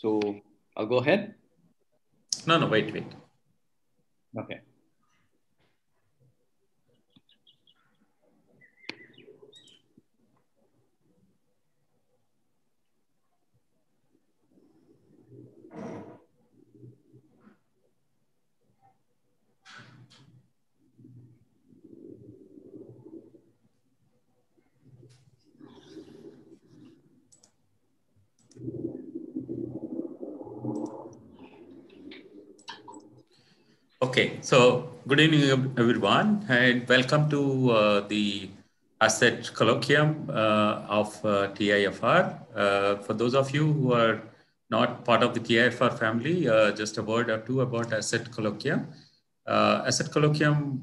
So I'll go ahead. No, wait. Okay. Okay, so good evening, everyone, and welcome to the Asset Colloquium of TIFR. For those of you who are not part of the TIFR family, just a word or two about Asset Colloquium. Asset Colloquium,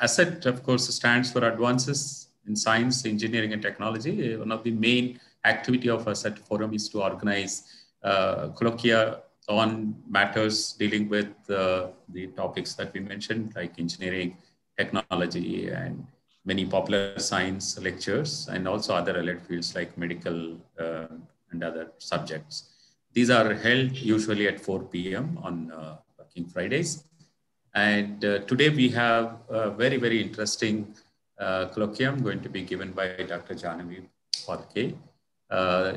ASSET, of course, stands for Advances in Science, Engineering, and Technology. One of the main activity of ASSET Forum is to organize colloquia on matters dealing with the topics that we mentioned, like engineering, technology, and many popular science lectures, and also other allied fields like medical and other subjects. These are held usually at 4 p.m. on working Fridays. And today we have a very, very interesting colloquium going to be given by Dr. Jahnavi Phalkey.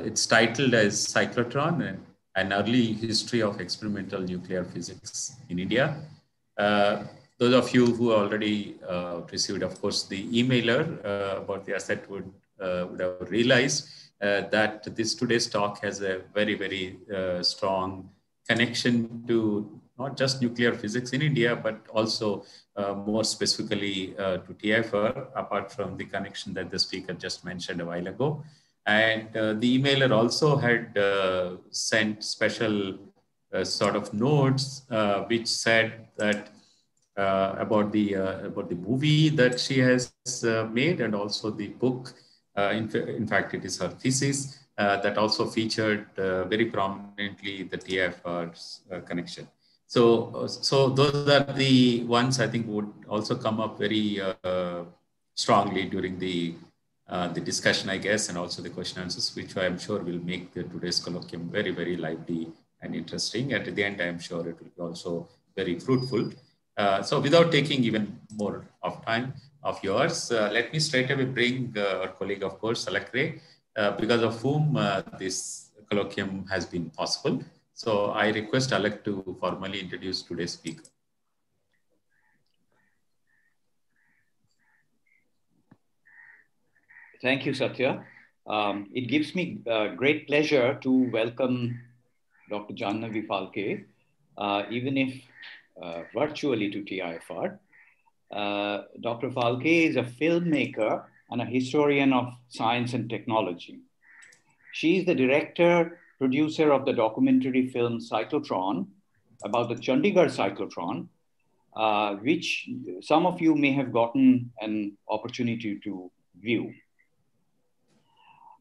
It's titled as Cyclotron, and an early history of experimental nuclear physics in India. Those of you who already received, of course, the emailer about the asset would have realized that this today's talk has a very, very strong connection to not just nuclear physics in India, but also more specifically to TIFR, apart from the connection that the speaker just mentioned a while ago. And the emailer also had sent special sort of notes which said that about the movie that she has made, and also the book. In fact, it is her thesis that also featured very prominently the TIFR's connection. So those are the ones I think would also come up very strongly during the discussion, I guess, and also the question answers, which I am sure will make today's colloquium very, very lively and interesting. And at the end, I am sure it will be also very fruitful. So without taking even more of time of yours, let me straight away bring our colleague, of course, Alakre, because of whom this colloquium has been possible. So I request Alak to formally introduce today's speaker. Thank you, Satya. It gives me great pleasure to welcome Dr. Jahnavi Phalkey, even if virtually, to TIFR. Dr. Phalkey is a filmmaker and a historian of science and technology. She is the director, producer of the documentary film Cyclotron, about the Chandigarh Cyclotron, which some of you may have gotten an opportunity to view.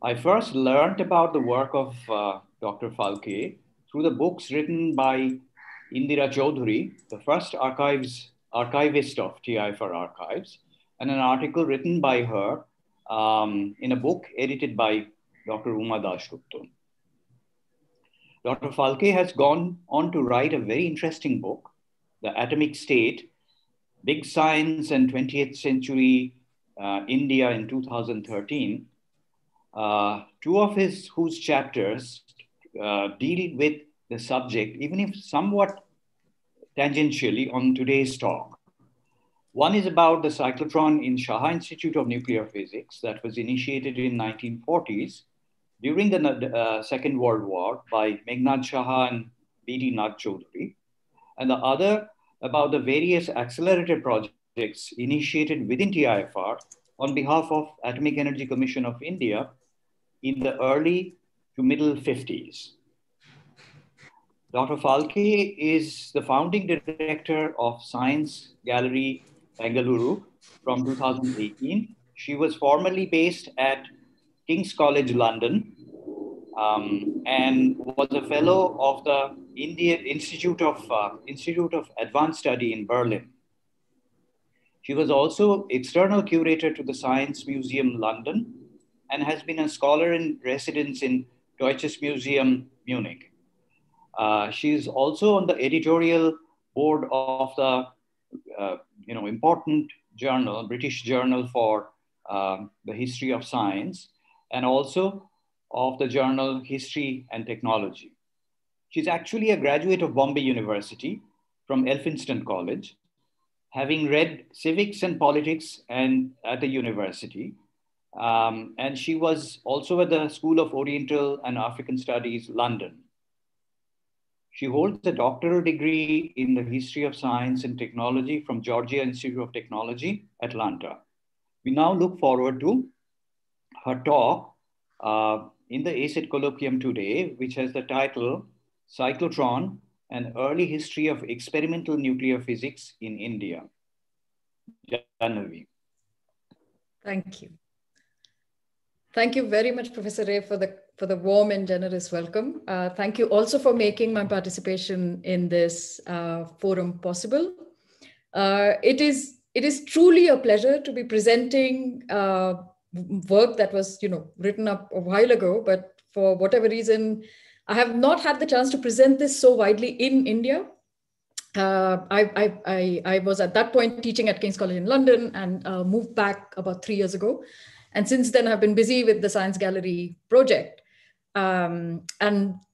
I first learned about the work of Dr. Phalkey through the books written by Indira Chaudhuri, the first archivist of TIFR archives, and an article written by her in a book edited by Dr. Uma Dasgupta. Dr. Phalkey has gone on to write a very interesting book, The Atomic State, Big Science and 20th Century India in 2013. Two of whose chapters deal with the subject, even if somewhat tangentially, on today's talk. One is about the cyclotron in Shah Institute of Nuclear Physics that was initiated in 1940s during the Second World War by Meghnad Shah and B.D. Nath Chaudhuri, and the other about the various accelerator projects initiated within TIFR on behalf of Atomic Energy Commission of India in the early to middle 50s. Dr. Phalkey is the founding director of Science Gallery, Bengaluru from 2018. She was formerly based at King's College London and was a fellow of the Indian Institute of Advanced Study in Berlin. She was also external curator to the Science Museum London and has been a scholar in residence in Deutsches Museum Munich. She's also on the editorial board of the important journal, British Journal for the History of Science, and also of the journal History and Technology. She's actually a graduate of Bombay University from Elphinstone College, having read civics and politics and at the university. And she was also at the School of Oriental and African Studies, London. She holds a doctoral degree in the history of science and technology from Georgia Institute of Technology, Atlanta. We now look forward to her talk in the ACET colloquium today, which has the title Cyclotron, an Early History of Experimental Nuclear Physics in India. Jahnavi. Thank you. Thank you very much, Professor Ray, for the warm and generous welcome. Thank you also for making my participation in this forum possible. It is truly a pleasure to be presenting work that was written up a while ago, but for whatever reason, I have not had the chance to present this so widely in India. I was at that point teaching at King's College in London and moved back about 3 years ago. And since then, I've been busy with the Science Gallery project. And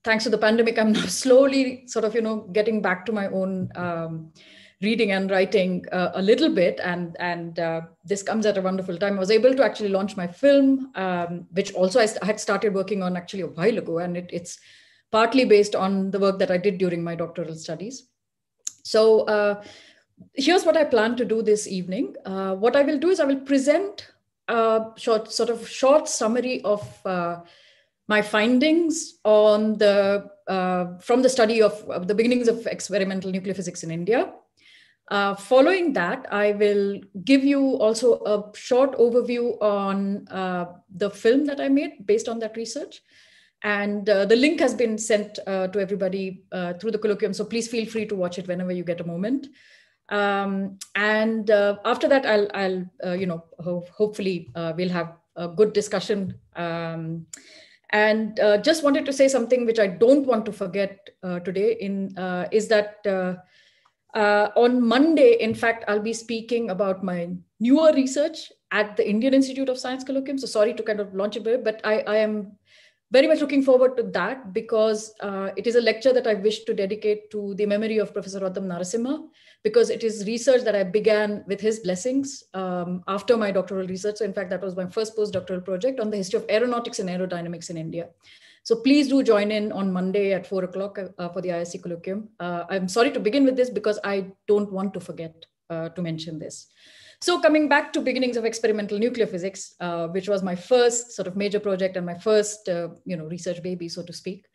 thanks to the pandemic, I'm now slowly sort of, getting back to my own reading and writing a little bit. And this comes at a wonderful time. I was able to actually launch my film, which also I had started working on actually a while ago. And it's partly based on the work that I did during my doctoral studies. So here's what I plan to do this evening. What I will do is I will present a short summary of my findings on from the study of the beginnings of experimental nuclear physics in India. Following that, I will give you also a short overview on the film that I made based on that research. And the link has been sent to everybody through the colloquium. So please feel free to watch it whenever you get a moment. And after that, I'll hopefully we'll have a good discussion. And just wanted to say something which I don't want to forget today is that on Monday, in fact, I'll be speaking about my newer research at the Indian Institute of Science Colloquium. So sorry to kind of launch a bit, but I am very much looking forward to that because it is a lecture that I wish to dedicate to the memory of Professor Raddam Narasimha, because it is research that I began with his blessings after my doctoral research. So in fact, that was my first postdoctoral project on the history of aeronautics and aerodynamics in India. So please do join in on Monday at 4 o'clock for the ISC colloquium. I'm sorry to begin with this because I don't want to forget to mention this. So coming back to beginnings of experimental nuclear physics, which was my first sort of major project and my first, research baby, so to speak.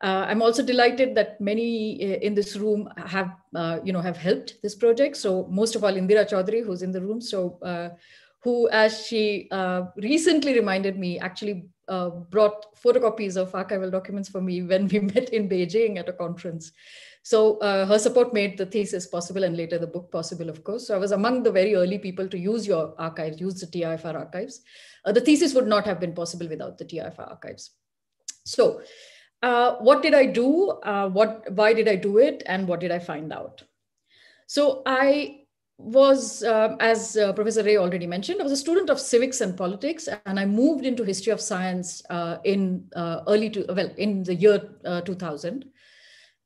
I'm also delighted that many in this room have helped this project. So most of all, Indira Chaudhary, who's in the room, who, as she recently reminded me, actually brought photocopies of archival documents for me when we met in Beijing at a conference. So her support made the thesis possible and later the book possible, of course. So I was among the very early people to use your archives, use the TIFR archives. The thesis would not have been possible without the TIFR archives. So what did I do? Why did I do it? And what did I find out? So I was, as Professor Ray already mentioned, I was a student of civics and politics, and I moved into history of science in the year 2000.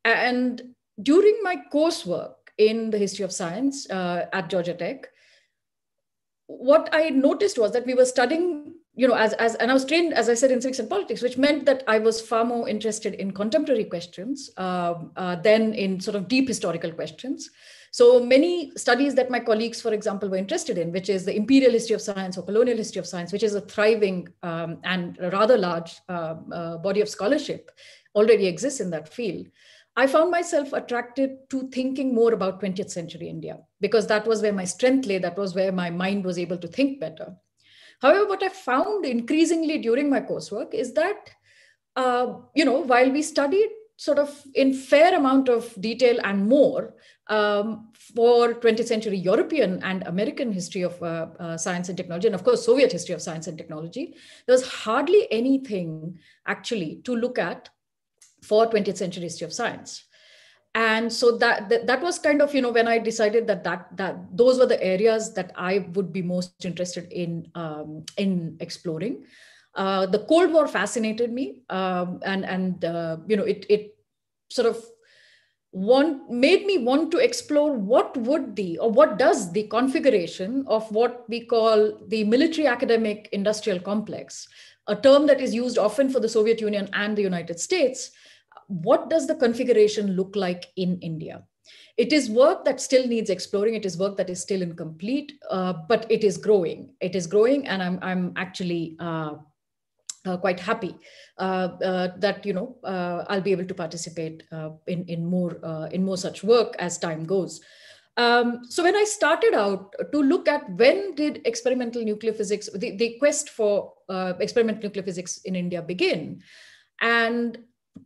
And during my coursework in the history of science at Georgia Tech, what I noticed was that we were studying, and I was trained, as I said, in civics and politics, which meant that I was far more interested in contemporary questions than in sort of deep historical questions. So many studies that my colleagues, for example, were interested in, which is the imperial history of science or colonial history of science, which is a thriving and rather large body of scholarship, already exists in that field. I found myself attracted to thinking more about 20th century India, because that was where my strength lay. That was where my mind was able to think better. However, what I found increasingly during my coursework is that, while we studied sort of in fair amount of detail and more for 20th century European and American history of science and technology, and of course, Soviet history of science and technology, there was hardly anything actually to look at for 20th century history of science. And so that was kind of, when I decided that those were the areas that I would be most interested in exploring. The Cold War fascinated me, it sort of made me want to explore what does the configuration of what we call the military academic industrial complex, a term that is used often for the Soviet Union and the United States. What does the configuration look like in India? It is work that still needs exploring. It is work that is still incomplete, but it is growing. It is growing, and I'm actually quite happy that I'll be able to participate in more such work as time goes. So when I started out to look at when did experimental nuclear physics, the quest for experimental nuclear physics in India begin, and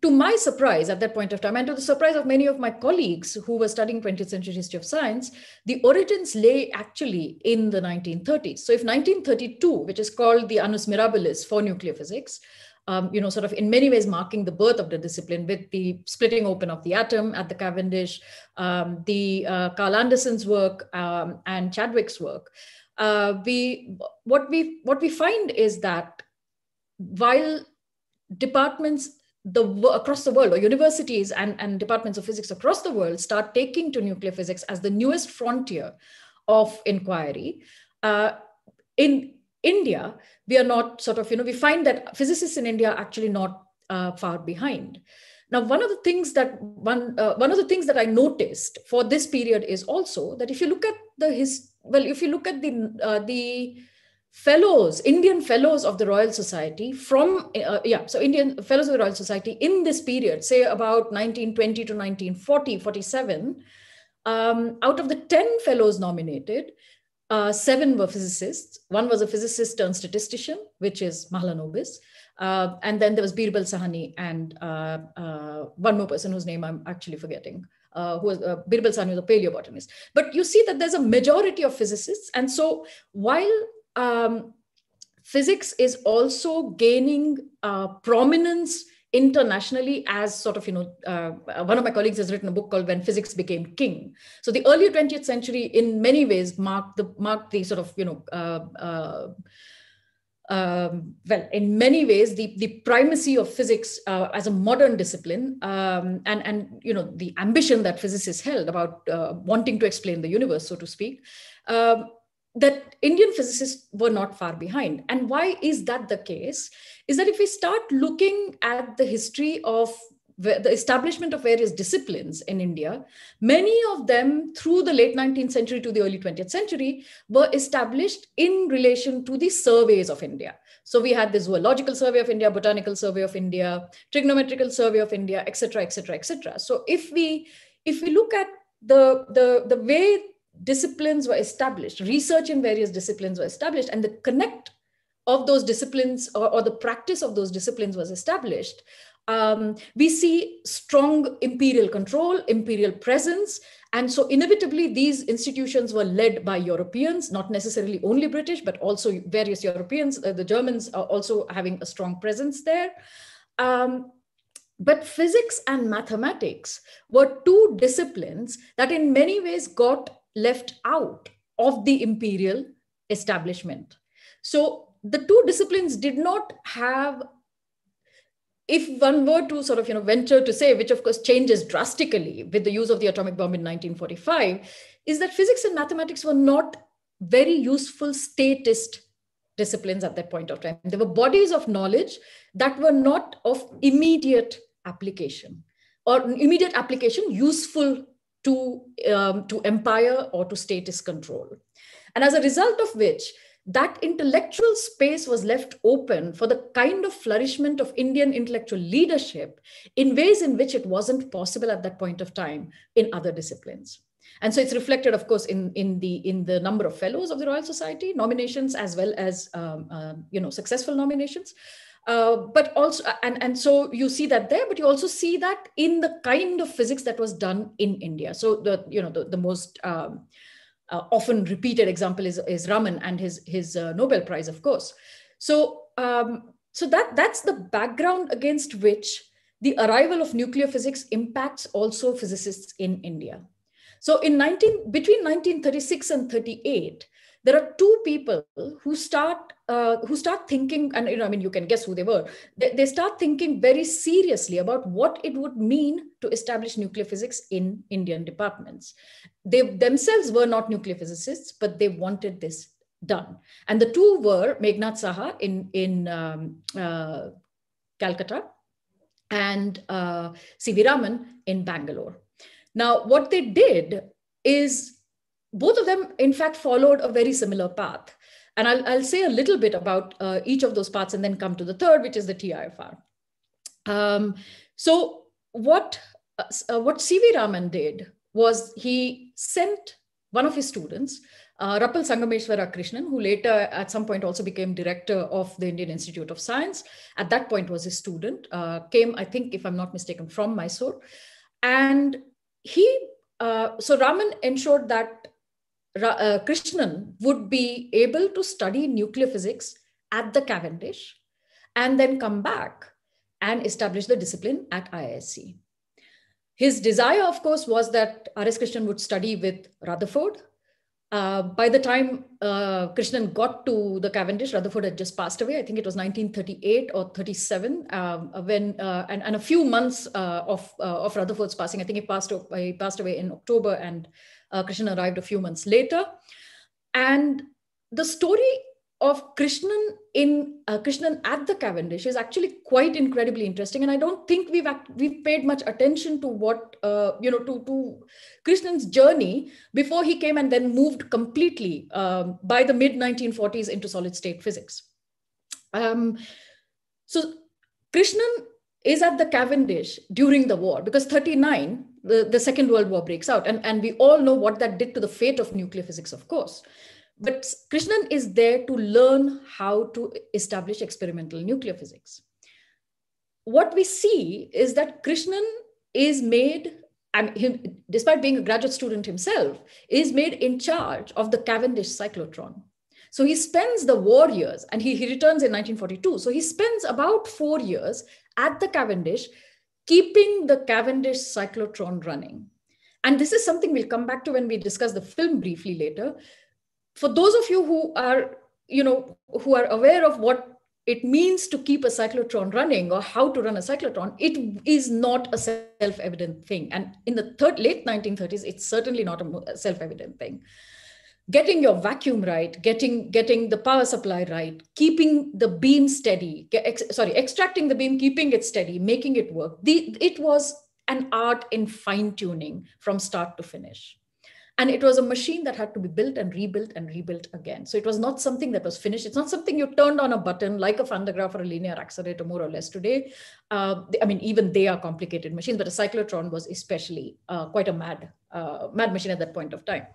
to my surprise at that point of time, and to the surprise of many of my colleagues who were studying 20th century history of science, the origins lay actually in the 1930s. So if 1932, which is called the Annus Mirabilis for nuclear physics, sort of in many ways marking the birth of the discipline with the splitting open of the atom at the Cavendish, Carl Anderson's work and Chadwick's work, what we find is that while departments across the world, or universities and departments of physics across the world, start taking to nuclear physics as the newest frontier of inquiry, in India, we are not sort of, we find that physicists in India are actually not far behind. Now, one of the things that I noticed for this period is also that if you look at the fellows, Indian fellows of the Royal Society Indian fellows of the Royal Society in this period, say about 1920 to 1940, 47, out of the 10 fellows nominated, 7 were physicists. One was a physicist turned statistician, which is Mahalanobis. And then there was Birbal Sahni and one more person whose name I'm actually forgetting, who was Birbal Sahni was a paleobotanist. But you see that there's a majority of physicists. And so while physics is also gaining prominence internationally as sort of, one of my colleagues has written a book called When Physics Became King. So the early 20th century in many ways marked the sort of, in many ways, the primacy of physics as a modern discipline, and the ambition that physicists held about wanting to explain the universe, so to speak, that Indian physicists were not far behind. And why is that the case? Is that if we start looking at the history of the establishment of various disciplines in India, many of them through the late 19th century to the early 20th century were established in relation to the surveys of India. So we had the Zoological Survey of India, Botanical Survey of India, Trigonometrical Survey of India, etc., etc., etc. So if we look at the way disciplines were established, research in various disciplines were established, and the connect of those disciplines or the practice of those disciplines was established, we see strong imperial control, imperial presence. And so inevitably, these institutions were led by Europeans, not necessarily only British, but also various Europeans, the Germans are also having a strong presence there. But physics and mathematics were two disciplines that in many ways got left out of the imperial establishment. So the two disciplines did not have, if one were to sort of venture to say, which of course changes drastically with the use of the atomic bomb in 1945, is that physics and mathematics were not very useful statist disciplines at that point of time. There were bodies of knowledge that were not of immediate application, or immediate application useful to empire or to statist control. And as a result of which, that intellectual space was left open for the kind of flourishment of Indian intellectual leadership in ways in which it wasn't possible at that point of time in other disciplines. And so it's reflected, of course, in the number of fellows of the Royal Society, nominations, as well as successful nominations. But also, and so you see that there, but you also see that in the kind of physics that was done in India. So the most often repeated example is Raman and his Nobel Prize, of course. So that's the background against which the arrival of nuclear physics impacts also physicists in India. So between 1936 and 38, there are two people who start thinking, and you can guess who they were. They start thinking very seriously about what it would mean to establish nuclear physics in Indian departments. They themselves were not nuclear physicists, but they wanted this done. And the two were Meghnad Saha in Calcutta and C.V. Raman in Bangalore. Now, what they did is both of them, in fact, followed a very similar path. And I'll say a little bit about each of those paths and then come to the third, which is the TIFR. So what C.V. Raman did was he sent one of his students, Rappal Sangameshwara Krishnan, who later at some point also became director of the Indian Institute of Science. At that point was his student, came, I think, if I'm not mistaken, from Mysore. And so Raman ensured that Krishnan would be able to study nuclear physics at the Cavendish and then come back and establish the discipline at IISc. His desire, of course, was that R.S. Krishnan would study with Rutherford. By the time Krishnan got to the Cavendish, Rutherford had just passed away. I think it was 1938 or 37, and a few months of Rutherford's passing. I think he passed away in October, and Krishnan arrived a few months later. And the story of Krishnan at the Cavendish is actually quite incredibly interesting, and I don't think we've paid much attention to what to Krishnan's journey before he came and then moved completely by the mid 1940s into solid state physics. So Krishnan is at the Cavendish during the war, because 39 the Second World War breaks out, and we all know what that did to the fate of nuclear physics, of course. But Krishnan is there to learn how to establish experimental nuclear physics. What we see is that Krishnan is made, despite being a graduate student himself, is made in charge of the Cavendish cyclotron. So he spends the war years, and he returns in 1942. So he spends about 4 years at the Cavendish, keeping the Cavendish cyclotron running. And this is something we'll come back to when we discuss the film briefly later. For those of you who are aware of what it means to keep a cyclotron running or how to run a cyclotron, it is not a self-evident thing. And in the late 1930s, it's certainly not a self-evident thing. Getting your vacuum right, getting the power supply right, keeping the beam steady, extracting the beam, keeping it steady, making it work. It was an art in fine-tuning from start to finish. And it was a machine that had to be built and rebuilt again. So it was not something that was finished. It's not something you turned on a button like a Van de Graaff or a linear accelerator, more or less today. Even they are complicated machines, but a cyclotron was especially quite a mad machine at that point of time.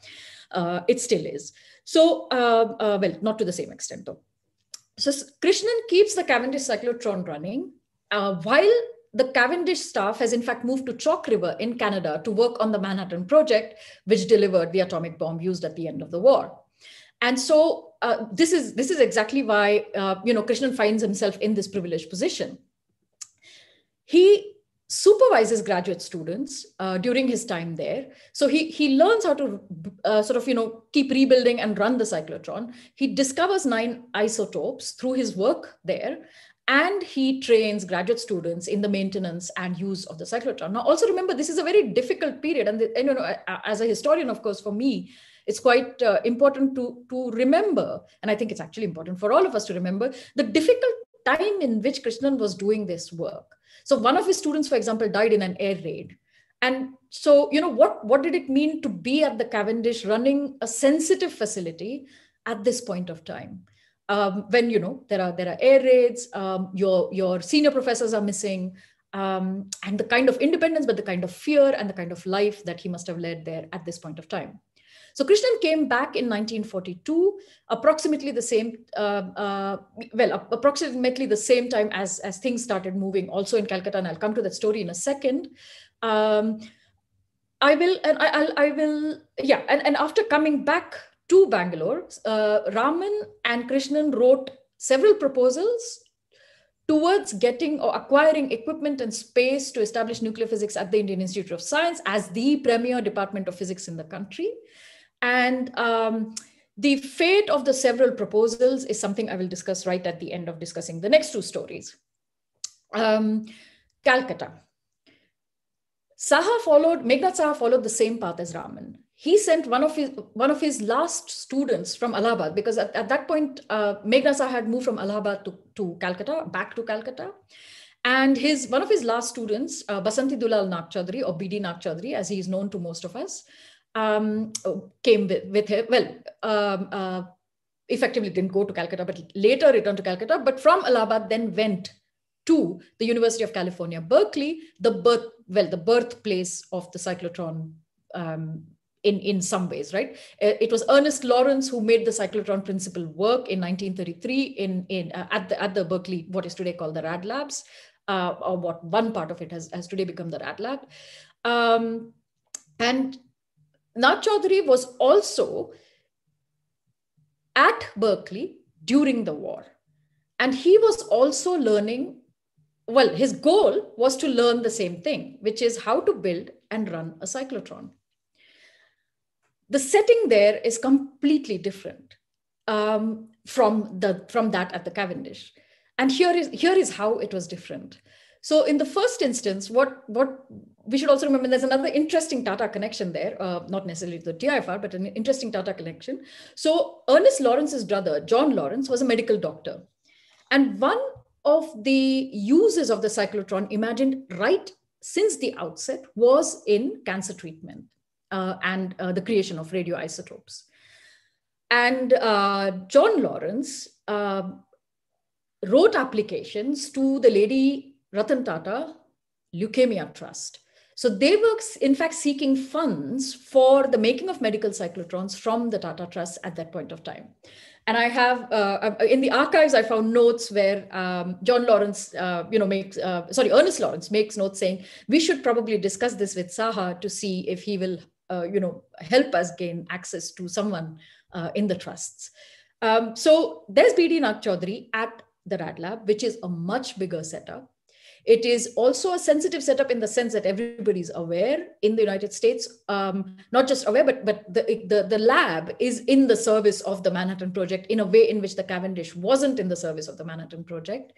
It still is. So, well, not to the same extent though. So Krishnan keeps the Cavendish cyclotron running while the Cavendish staff has in fact moved to Chalk River in Canada to work on the Manhattan Project, which delivered the atomic bomb used at the end of the war. And so this is exactly why Krishnan finds himself in this privileged position. He supervises graduate students during his time there. So he learns how to keep rebuilding and run the cyclotron. He discovers 9 isotopes through his work there. And he trains graduate students in the maintenance and use of the cyclotron. Now, also remember, this is a very difficult period. And as a historian, of course, for me, it's quite important to remember, and I think it's actually important for all of us to remember, the difficult time in which Krishnan was doing this work. So one of his students, for example, died in an air raid. And so, what did it mean to be at the Cavendish running a sensitive facility at this point of time? When there are air raids, your senior professors are missing, and the kind of independence, but the kind of fear and the kind of life that he must have led there at this point of time. So Krishnan came back in 1942, approximately the same, approximately the same time as things started moving also in Calcutta, and I'll come to that story in a second. And after coming back to Bangalore, Raman and Krishnan wrote several proposals towards getting or acquiring equipment and space to establish nuclear physics at the Indian Institute of Science as the premier department of physics in the country. And the fate of the several proposals is something I will discuss right at the end of discussing the next two stories. Calcutta. Meghnad Saha followed the same path as Raman. He sent one of his last students from Allahabad, because at that point, Meghnad Saha had moved from Allahabad to Calcutta, back to Calcutta. And one of his last students, Basanti Dulal Nag Chaudhary, or BD Nag Chaudhary, as he is known to most of us, came with him. Well, effectively didn't go to Calcutta, but later returned to Calcutta, but from Allahabad then went to the University of California, Berkeley, the birthplace of the cyclotron in some ways, right? It was Ernest Lawrence who made the cyclotron principle work in 1933 at the Berkeley, what is today called the Rad Labs, or what one part of it has today become the Rad Lab. And Nag Chaudhary was also at Berkeley during the war. And he was also learning, well, his goal was to learn the same thing, which is how to build and run a cyclotron. The setting there is completely different from that at the Cavendish. And here is how it was different. So in the first instance, what we should also remember, there's another interesting Tata connection there, not necessarily the TIFR, but an interesting Tata connection. So Ernest Lawrence's brother, John Lawrence, was a medical doctor. And one of the uses of the cyclotron imagined right since the outset was in cancer treatment and the creation of radioisotopes. And John Lawrence wrote applications to the Lady Ratan Tata Leukemia Trust. So they were in fact seeking funds for the making of medical cyclotrons from the Tata Trust at that point of time. And I have, in the archives, I found notes where Ernest Lawrence makes notes saying, we should probably discuss this with Saha to see if he will, help us gain access to someone in the trusts. So there's BD Nag Chaudhary at the Rad Lab, which is a much bigger setup. It is also a sensitive setup in the sense that everybody's aware in the United States, not just aware, but the lab is in the service of the Manhattan Project in a way in which the Cavendish wasn't in the service of the Manhattan Project.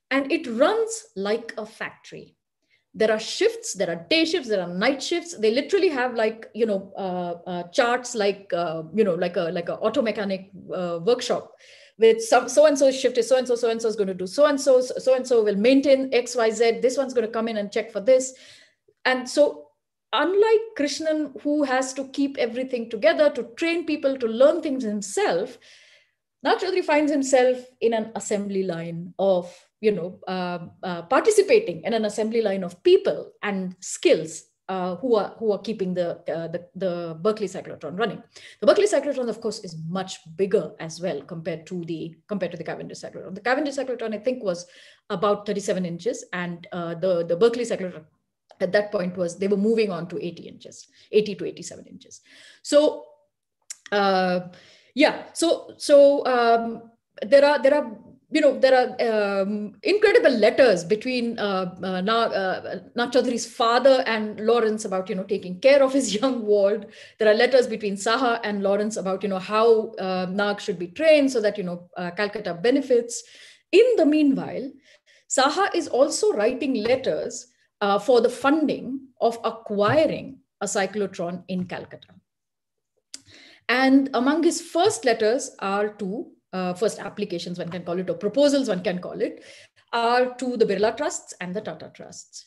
And it runs like a factory. There are shifts, there are day shifts, there are night shifts. They literally have charts like a auto mechanic workshop. With so-and-so shift is so-and-so is going to do so-and-so will maintain XYZ, this one's going to come in and check for this. And so unlike Krishnan, who has to keep everything together, to train people, to learn things himself, Nag Chaudhary finds himself in an assembly line of, participating in an assembly line of people and skills who are keeping the Berkeley cyclotron running. The Berkeley cyclotron, of course, is much bigger as well compared to the Cavendish cyclotron. The Cavendish cyclotron, I think, was about 37 inches, and the Berkeley cyclotron at that point they were moving on to 80 inches, 80 to 87 inches. So there are incredible letters between Nag Chaudhary's father and Lawrence about taking care of his young ward. There are letters between Saha and Lawrence about how Nag should be trained so that Calcutta benefits. In the meanwhile, Saha is also writing letters for the funding of acquiring a cyclotron in Calcutta. And among his first letters are to first applications, one can call it, or proposals, one can call it, are to the Birla Trusts and the Tata Trusts.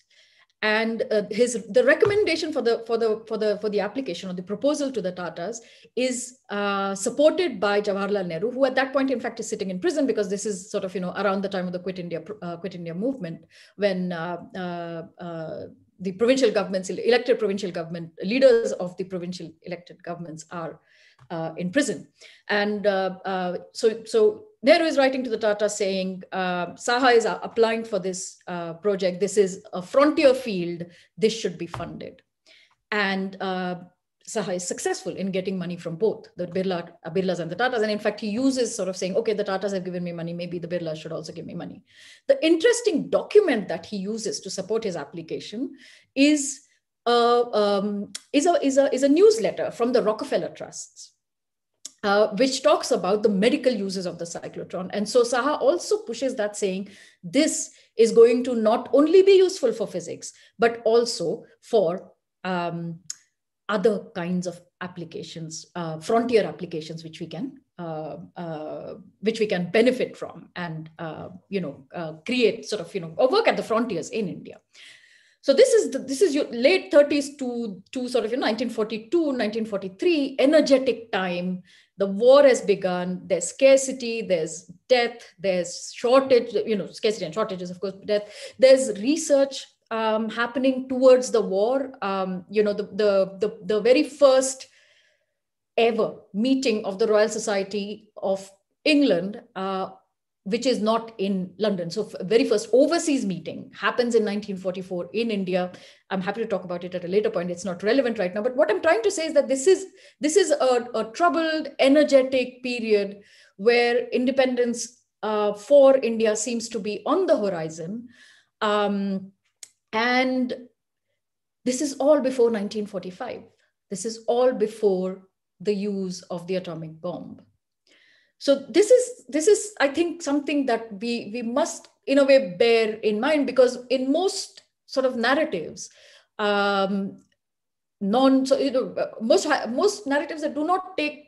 And the recommendation for the application or the proposal to the Tatas is supported by Jawaharlal Nehru, who at that point, in fact, is sitting in prison, because this is sort of around the time of the Quit India movement, when the provincial governments, elected provincial government leaders of the provincial elected governments are in prison. And so Nehru is writing to the Tata saying, Saha is applying for this project. This is a frontier field. This should be funded. And Saha is successful in getting money from both the Birlas and the Tatas. And in fact, he uses sort of saying, okay, the Tatas have given me money, maybe the Birlas should also give me money. The interesting document that he uses to support his application is a newsletter from the Rockefeller Trusts, which talks about the medical uses of the cyclotron. And so Saha also pushes that, saying this is going to not only be useful for physics, but also for other kinds of applications, frontier applications, which we can benefit from and create sort of or work at the frontiers in India. So this is your late 30s to sort of 1942, 1943, energetic time. The war has begun. There's scarcity, there's death, there's shortage, scarcity and shortages, of course, death. There's research happening towards the war. The very first ever meeting of the Royal Society of England, which is not in London. So very first overseas meeting happens in 1944 in India. I'm happy to talk about it at a later point. It's not relevant right now. But what I'm trying to say is that this is a troubled, energetic period where independence for India seems to be on the horizon. And this is all before 1945. This is all before the use of the atomic bomb. So this is, I think, something that we must, in a way, bear in mind, because in most sort of narratives, most narratives that do not take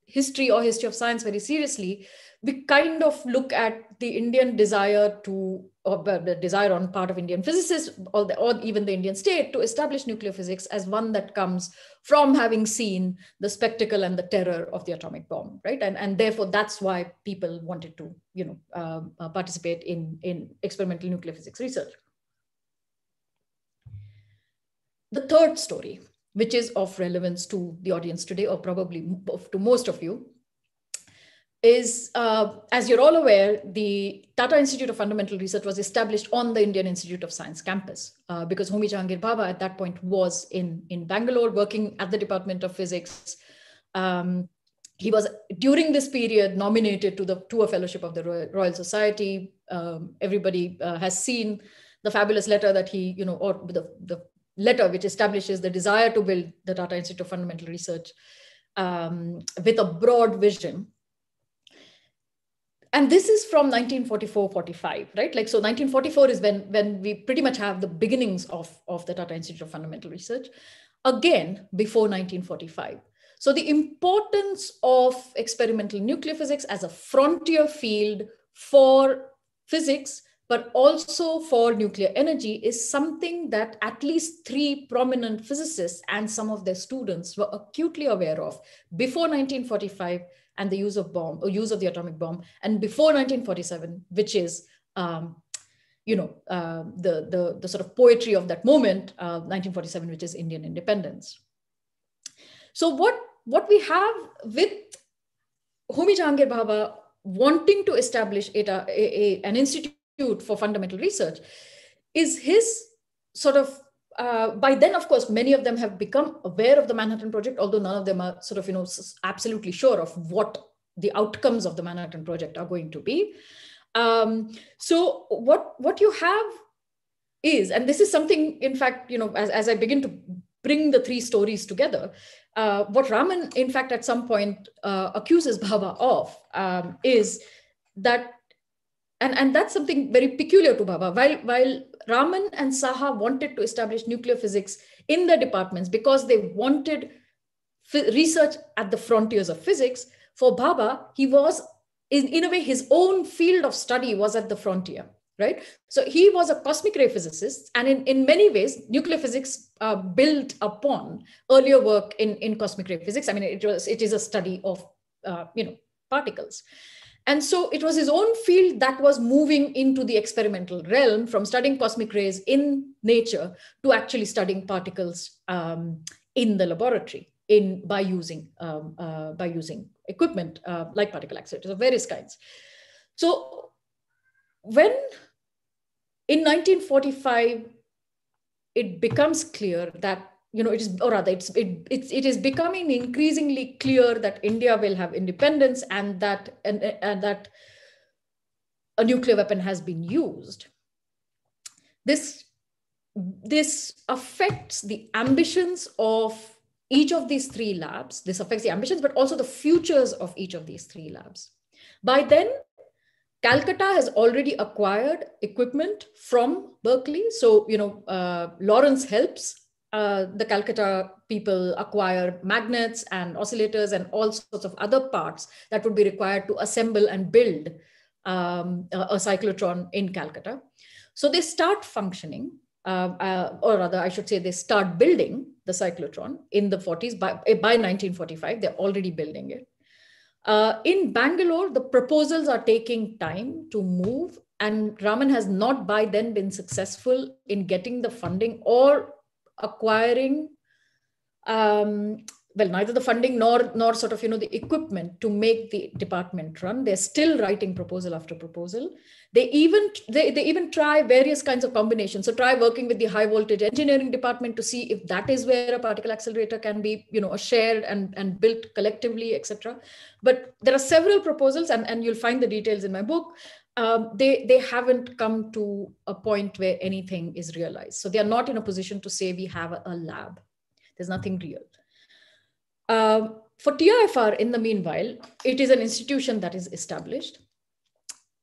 history or history of science very seriously, we kind of look at the Indian desire or the desire on part of Indian physicists or even the Indian state to establish nuclear physics as one that comes from having seen the spectacle and the terror of the atomic bomb, right? And therefore, that's why people wanted to, participate in experimental nuclear physics research. The third story, which is of relevance to the audience today, or probably to most of you, is, as you're all aware, the Tata Institute of Fundamental Research was established on the Indian Institute of Science campus because Homi Jahangir Bhabha at that point was in Bangalore working at the Department of Physics. He was, during this period, nominated to a fellowship of the Royal Society. Everybody has seen the fabulous letter that he, or the letter which establishes the desire to build the Tata Institute of Fundamental Research with a broad vision. And this is from 1944-45, right? Like, so 1944 is when we pretty much have the beginnings of the Tata Institute of Fundamental Research, again, before 1945. So the importance of experimental nuclear physics as a frontier field for physics, but also for nuclear energy, is something that at least three prominent physicists and some of their students were acutely aware of before 1945 and the use of the atomic bomb, and before 1947, which is the sort of poetry of that moment, 1947, which is Indian independence. So what we have with Homi Jahangir Bhabha wanting to establish an institute for fundamental research is his sort of, by then, of course, many of them have become aware of the Manhattan Project, although none of them are sort of, absolutely sure of what the outcomes of the Manhattan Project are going to be. So what you have is, and this is something, in fact, as I begin to bring the three stories together, what Raman, in fact, at some point accuses Bhabha of is that, and that's something very peculiar to Bhabha. While Raman and Saha wanted to establish nuclear physics in their departments because they wanted research at the frontiers of physics, for Bhabha, he was, in a way, his own field of study was at the frontier, right? So he was a cosmic ray physicist, and in many ways, nuclear physics built upon earlier work in cosmic ray physics. I mean, it is a study of particles. And so it was his own field that was moving into the experimental realm, from studying cosmic rays in nature to actually studying particles in the laboratory by using equipment like particle accelerators of various kinds. So when in 1945, it becomes clear that it is, or rather, it is becoming increasingly clear that India will have independence and that a nuclear weapon has been used. This affects the ambitions of each of these three labs. This affects the ambitions, but also the futures of each of these three labs. By then, Calcutta has already acquired equipment from Berkeley. So, Lawrence helps the Calcutta people acquire magnets and oscillators and all sorts of other parts that would be required to assemble and build a cyclotron in Calcutta. So they start functioning, or rather, I should say, they start building the cyclotron in the 40s. By 1945, they're already building it. In Bangalore, the proposals are taking time to move, and Raman has not by then been successful in getting the funding or acquiring, neither the funding nor sort of, the equipment to make the department run. They're still writing proposal after proposal. They even try various kinds of combinations. So try working with the high voltage engineering department to see if that is where a particle accelerator can be, shared and built collectively, etc. But there are several proposals, and you'll find the details in my book. They haven't come to a point where anything is realized. So they are not in a position to say we have a lab. There's nothing real. For TIFR, in the meanwhile, it is an institution that is established.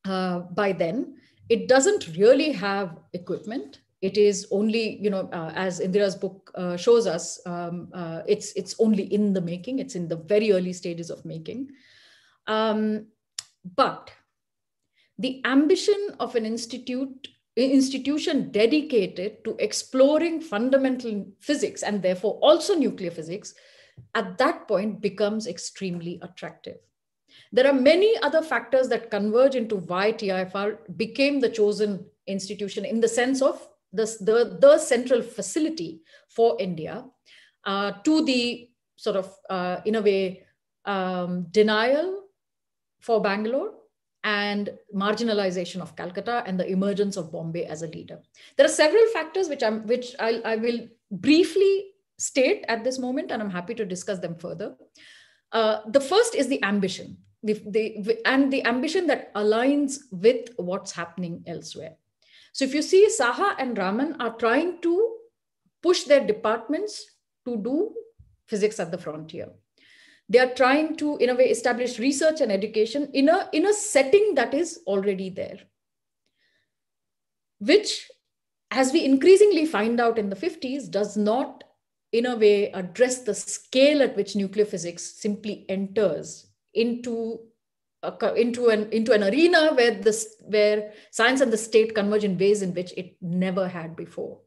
By then, it doesn't really have equipment. It is only, as Indira's book shows us, it's only in the making. It's in the very early stages of making. But the ambition of an institution dedicated to exploring fundamental physics and therefore also nuclear physics at that point becomes extremely attractive. There are many other factors that converge into why TIFR became the chosen institution in the sense of the central facility for India to the sort of, in a way, denial for Bangalore and marginalization of Calcutta and the emergence of Bombay as a leader. There are several factors which I will briefly state at this moment, and I'm happy to discuss them further. The first is the ambition, and the ambition that aligns with what's happening elsewhere. So if you see, Saha and Raman are trying to push their departments to do physics at the frontier. They are trying to, in a way, establish research and education in a setting that is already there, which, as we increasingly find out in the 50s, does not, in a way, address the scale at which nuclear physics simply enters into an arena where science and the state converge in ways in which it never had before.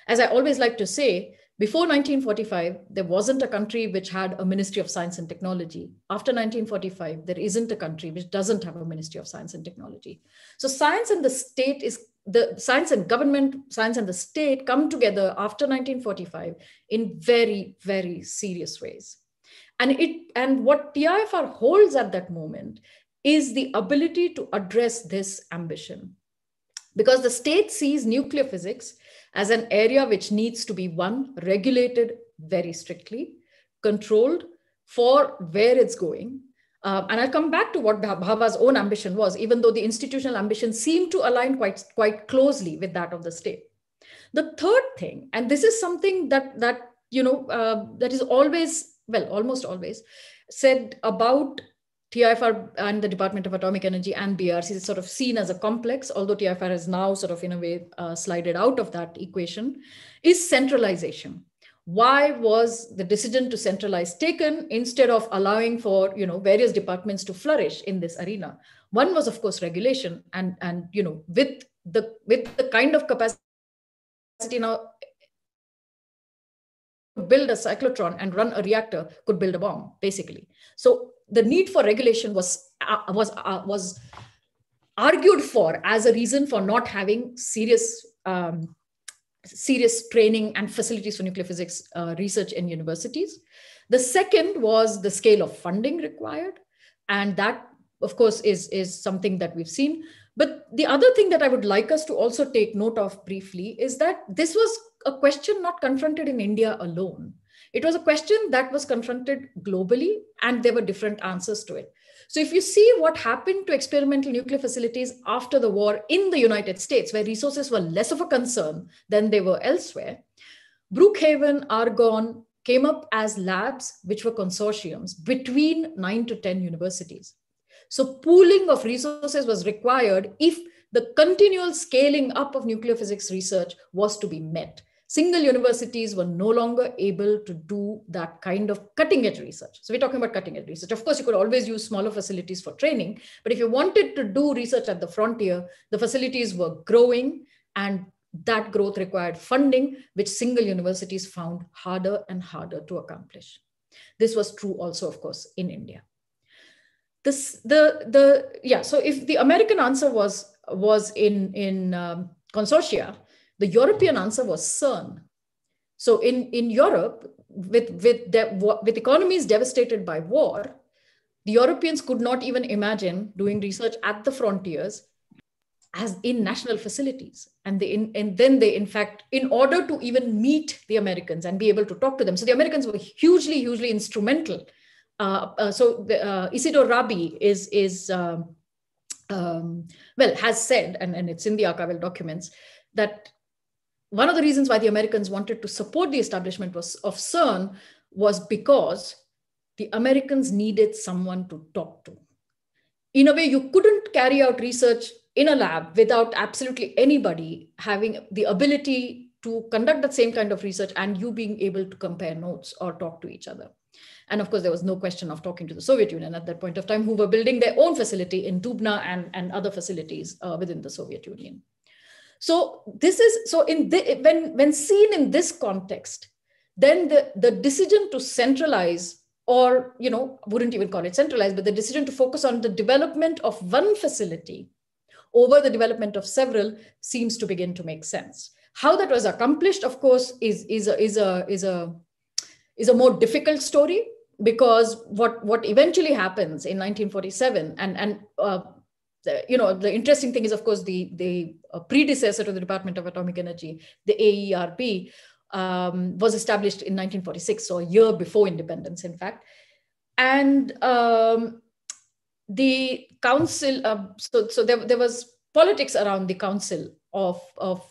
As I always like to say, before 1945, there wasn't a country which had a Ministry of Science and Technology. After 1945, there isn't a country which doesn't have a Ministry of Science and Technology. So science and the state the science and government, science and the state come together after 1945 in very, very serious ways. And what TIFR holds at that moment is the ability to address this ambition. Because the state sees nuclear physics as an area which needs to be, one, regulated very strictly, controlled for where it's going. And I'll come back to what Bhabha's own ambition was, even though the institutional ambition seemed to align quite closely with that of the state. The third thing, and this is something that is always, almost always said about TIFR and the Department of Atomic Energy and BRC, is sort of seen as a complex, although TIFR has now sort of, in a way, slided out of that equation, is centralization. Why was the decision to centralize taken instead of allowing for, various departments to flourish in this arena? One was, of course, regulation, and with the kind of capacity now, build a cyclotron and run a reactor could build a bomb, basically. So the need for regulation was argued for as a reason for not having serious training and facilities for nuclear physics research in universities. The second was the scale of funding required. And that, of course, is something that we've seen. But the other thing that I would like us to also take note of briefly is that this was a question not confronted in India alone. It was a question that was confronted globally, and there were different answers to it. So if you see what happened to experimental nuclear facilities after the war in the United States, where resources were less of a concern than they were elsewhere, Brookhaven, Argonne came up as labs which were consortiums between 9 to 10 universities. So pooling of resources was required if the continual scaling up of nuclear physics research was to be met. Single universities were no longer able to do that kind of cutting edge research. So we're talking about cutting edge research. Of course, you could always use smaller facilities for training, but if you wanted to do research at the frontier, the facilities were growing, and that growth required funding, which single universities found harder and harder to accomplish. This was true also, of course, in India. So if the American answer was in consortia, the European answer was CERN. So in Europe, with economies devastated by war, the Europeans could not even imagine doing research at the frontiers as in national facilities. And then they, in fact, in order to even meet the Americans and be able to talk to them. So the Americans were hugely, hugely instrumental. Isidore Rabi has said, and it's in the archival documents, that one of the reasons why the Americans wanted to support the establishment of CERN was because the Americans needed someone to talk to. In a way, you couldn't carry out research in a lab without absolutely anybody having the ability to conduct that same kind of research and you being able to compare notes or talk to each other. And of course, there was no question of talking to the Soviet Union at that point of time, who were building their own facility in Dubna and other facilities within the Soviet Union. So when seen in this context, then the decision to centralize, or wouldn't even call it centralized, but the decision to focus on the development of one facility over the development of several seems to begin to make sense. How that was accomplished, of course, is a more difficult story, because what eventually happens in 1947, the interesting thing is, of course, the predecessor to the Department of Atomic Energy, the AERB, was established in 1946, so a year before independence, in fact. And the council, so there was politics around the council of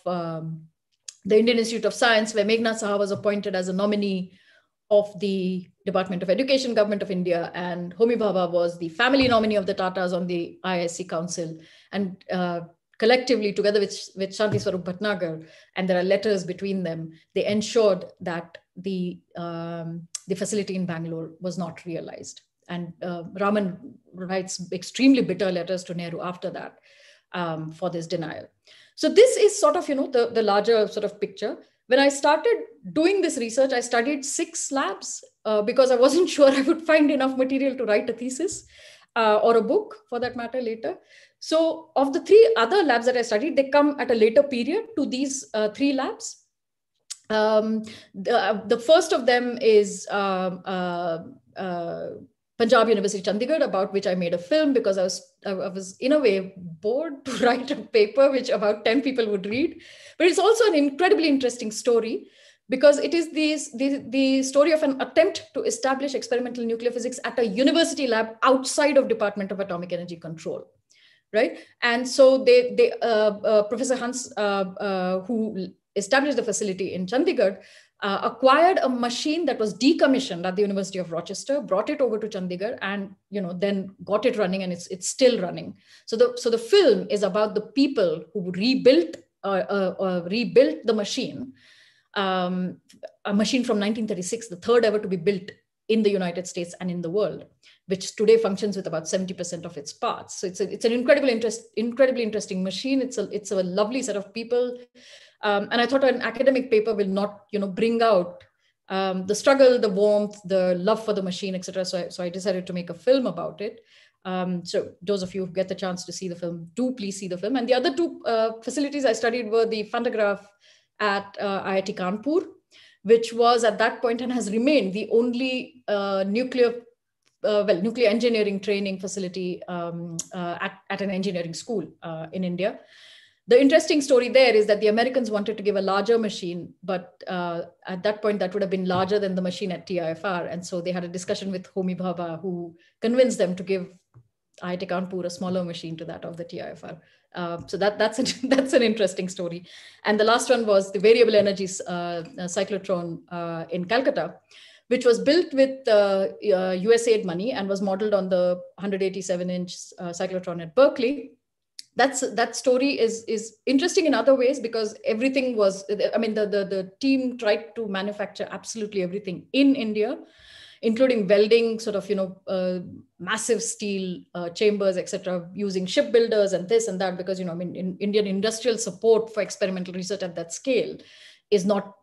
the Indian Institute of Science, where Meghnad Saha was appointed as a nominee of the Department of Education, Government of India, and Homi Bhabha was the family nominee of the Tatas on the IISc Council. And collectively, together with Shanti Swarup Bhatnagar, and there are letters between them, they ensured that the facility in Bangalore was not realized. And Raman writes extremely bitter letters to Nehru after that for this denial. So this is sort of, the larger sort of picture. When I started doing this research, I studied 6 labs because I wasn't sure I would find enough material to write a thesis or a book, for that matter, later. So of the 3 other labs that I studied, they come at a later period to these 3 labs. The first of them is Punjab University, Chandigarh, about which I made a film because I was in a way bored to write a paper which about 10 people would read. But it's also an incredibly interesting story because it is the story of an attempt to establish experimental nuclear physics at a university lab outside of Department of Atomic Energy Control, right? And so Professor Hans, who established the facility in Chandigarh, acquired a machine that was decommissioned at the University of Rochester, brought it over to Chandigarh, and then got it running, and it's still running. So the film is about the people who rebuilt the machine, a machine from 1936, the third ever to be built in the United States and in the world, which today functions with about 70% of its parts. So it's an incredibly interesting machine. It's a lovely set of people. And I thought an academic paper will not, bring out the struggle, the warmth, the love for the machine, etc. So I decided to make a film about it. So those of you who get the chance to see the film, do please see the film. And the other 2 facilities I studied were the Fantograph at IIT Kanpur, which was at that point and has remained the only nuclear engineering training facility at an engineering school in India. The interesting story there is that the Americans wanted to give a larger machine, but at that point that would have been larger than the machine at TIFR. And so they had a discussion with Homi Bhabha, who convinced them to give IIT Kanpur a smaller machine to that of the TIFR. So that's an interesting story. And the last one was the variable energy cyclotron in Calcutta, which was built with USAID money and was modeled on the 187-inch cyclotron at Berkeley. That story is interesting in other ways because everything was, I mean, the team tried to manufacture absolutely everything in India, including welding, sort of, massive steel chambers, etc., using shipbuilders and this and that, because, I mean, in Indian industrial support for experimental research at that scale is not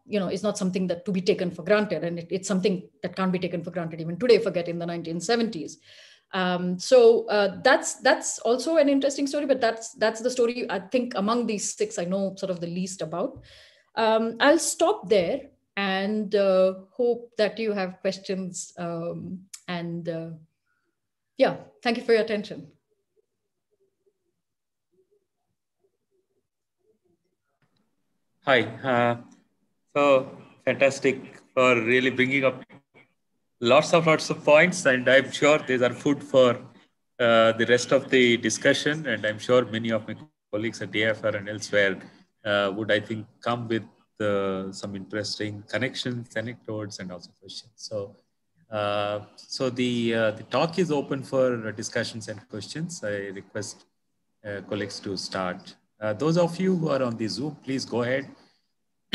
something that to be taken for granted. And it's something that can't be taken for granted even today, forget in the 1970s. So that's also an interesting story, but that's the story I think among these six I know sort of the least about. I'll stop there and hope that you have questions. Yeah, thank you for your attention. Hi, so fantastic for really bringing up lots of points, and I'm sure these are food for the rest of the discussion. And I'm sure many of my colleagues at TIFR and elsewhere would, I think, come with some interesting connections, anecdotes, and also questions. So, the talk is open for discussions and questions. I request colleagues to start. Those of you who are on the Zoom, please go ahead.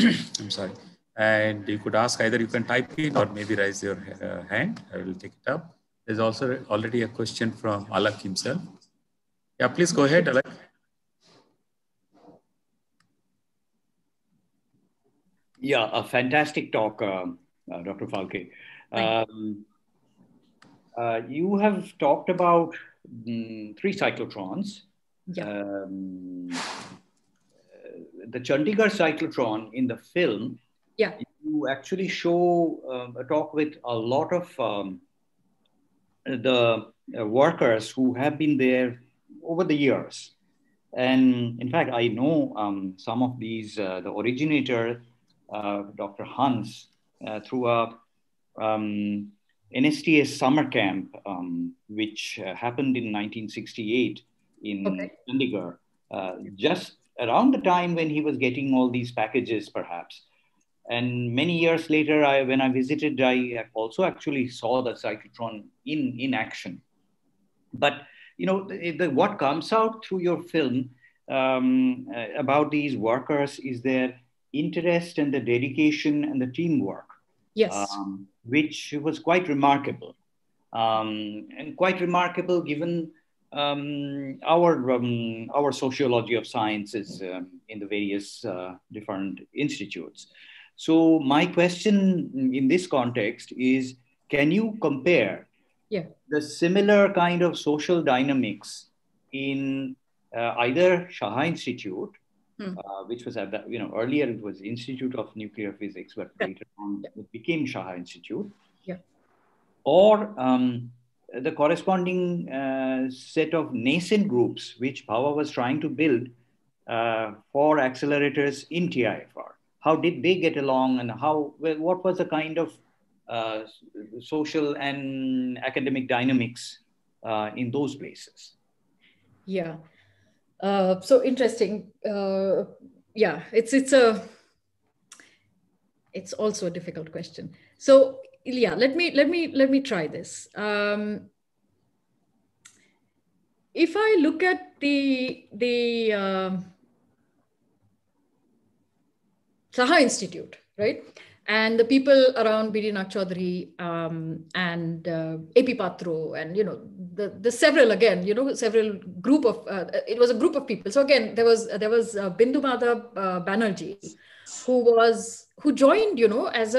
I'm sorry. And you could ask, either you can type in or maybe raise your hand. I will take it up. There's also already a question from Alak himself. Yeah, please go ahead, Alak. Yeah, a fantastic talk, Dr. Phalkey. You have talked about 3 cyclotrons. Yeah. The Chandigarh cyclotron in the film, yeah, you actually show a talk with a lot of the workers who have been there over the years. And in fact, I know some of these, the originator, Dr. Hans, through a NSTS summer camp, which happened in 1968 in Chandigarh, just around the time when he was getting all these packages, perhaps. And many years later, when I visited, I also actually saw the cyclotron in action. But what comes out through your film about these workers is their interest and the dedication and the teamwork. Yes. Which was quite remarkable. And quite remarkable given our sociology of sciences in the various different institutes. So my question in this context is, can you compare the similar kind of social dynamics in either Shah Institute, which was at that, earlier it was Institute of Nuclear Physics, but later on it became Shah Institute, or the corresponding set of nascent groups which Bhabha was trying to build for accelerators in TIFR. How did they get along, and what was the kind of social and academic dynamics in those places? Yeah, so interesting. Yeah, it's also a difficult question. So yeah, let me try this. If I look at the Saha Institute, right? And the people around B.D. Nag Chaudhary and A.P. Patro, and the several several group of it was a group of people. So again, there was Bindu Madhav Banerjee, who joined as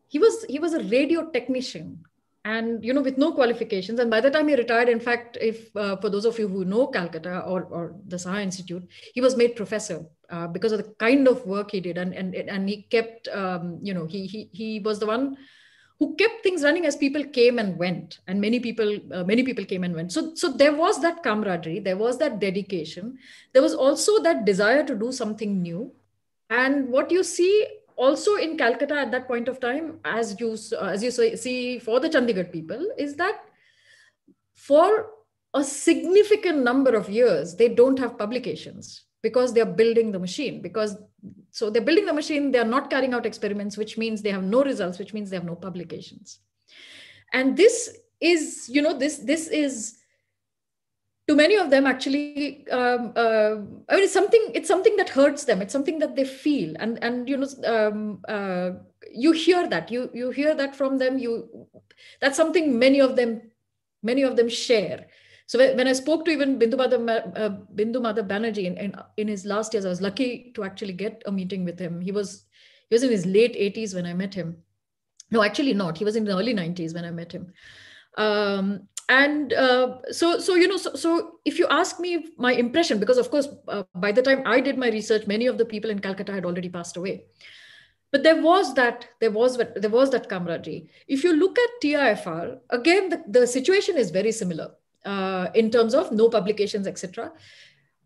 he was a radio technician, and with no qualifications. And by the time he retired, in fact, if for those of you who know Calcutta or the Saha Institute, he was made professor because of the kind of work he did, and he kept he was the one who kept things running as people came and went, and many people came and went. So there was that camaraderie, there was that dedication, there was also that desire to do something new. And what you see also in Calcutta at that point of time, as you see for the Chandigarh people, is that for a significant number of years, they don't have publications because they're building the machine. So they're building the machine, they're not carrying out experiments, which means they have no results, which means they have no publications. And this is, this is, to many of them actually, I mean, it's something that hurts them. It's something that they feel, and you hear that, you hear that from them. That's something many of them share. So when I spoke to even Bindu Madhav Banerjee in his last years, I was lucky to actually get a meeting with him. He was in his late 80s when I met him. No, actually not. He was in the early 90s when I met him. So if you ask me my impression, because of course, by the time I did my research, many of the people in Calcutta had already passed away. But there was that camaraderie. If you look at TIFR, again, the situation is very similar in terms of no publications, etc.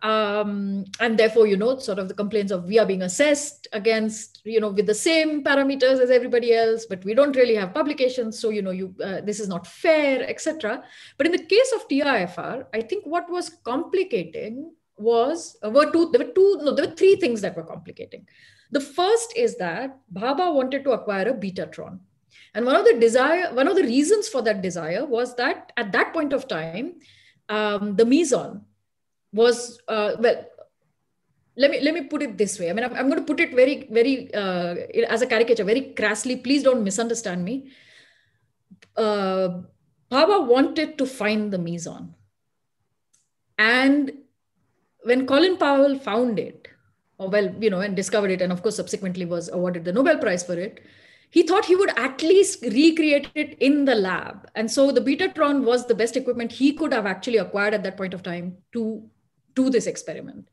And therefore, sort of the complaints of we are being assessed against, with the same parameters as everybody else, but we don't really have publications. So, this is not fair, etc. But in the case of TIFR, I think what was complicating there were three things that were complicating. The first is that Bhabha wanted to acquire a Betatron. And one of the reasons for that desire was that at that point of time, the meson was, let me put it this way. I mean, I'm going to put it very, very, as a caricature, very crassly. Please don't misunderstand me. Bhabha wanted to find the meson. And when Colin Powell found it, and discovered it, and of course, subsequently was awarded the Nobel Prize for it, he thought he would at least recreate it in the lab. And so the Betatron was the best equipment he could have actually acquired at that point of time to do this experiment.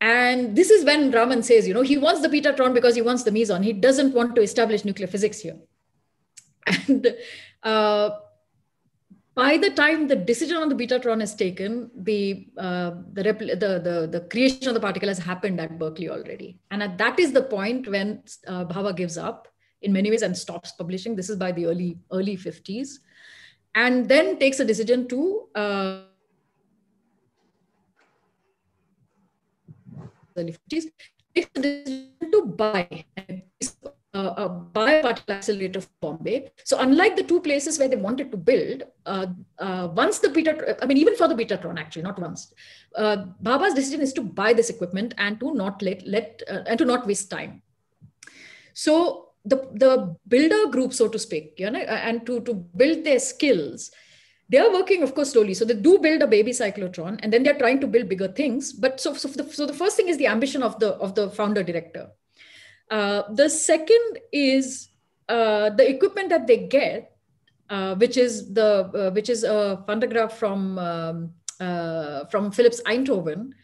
And this is when Raman says, he wants the Betatron because he wants the meson. He doesn't want to establish nuclear physics here. And by the time the decision on the Betatron is taken, the creation of the particle has happened at Berkeley already. And that is the point when Bhabha gives up in many ways and stops publishing. This is by the early 50s. And then takes a decision to early 50s, takes a decision to buy a particle accelerator from Bombay. So unlike the two places where they wanted to build, once the Betatron, I mean, even for the Betatron, actually, not once, Bhabha's decision is to buy this equipment and to not and to not waste time. So the builder group, so to speak, and to build their skills, they are working, of course, slowly. So they do build a baby cyclotron, and then they're trying to build bigger things. But so the first thing is the ambition of the founder director. The second is the equipment that they get, which is a pantograph from Philips Eindhoven.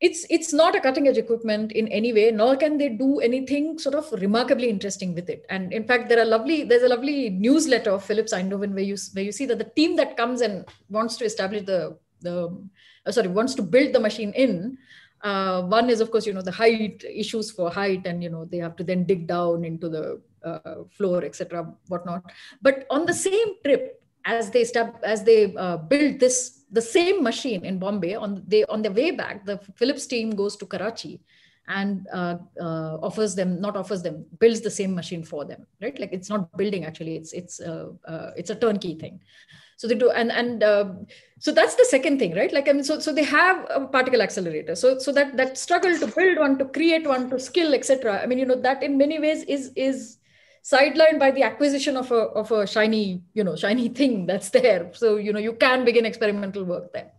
It's not a cutting edge equipment in any way, nor can they do anything sort of remarkably interesting with it. And in fact, there's a lovely newsletter of Philips Eindhoven where you see that the team that comes and wants to establish wants to build the machine in. One is, of course, the height issues for height, and they have to then dig down into the floor, etc., whatnot. But on the same trip, as they build the same machine in Bombay, on their way back, the Philips team goes to Karachi and builds the same machine for them, right? Like, it's not building, actually, it's a turnkey thing. So they do, and so that's the second thing, right? Like, I mean, so they have a particle accelerator. So that struggle to build one, to create one, to skill, etc. I mean, that in many ways is sidelined by the acquisition of a shiny thing that's there. So you can begin experimental work there.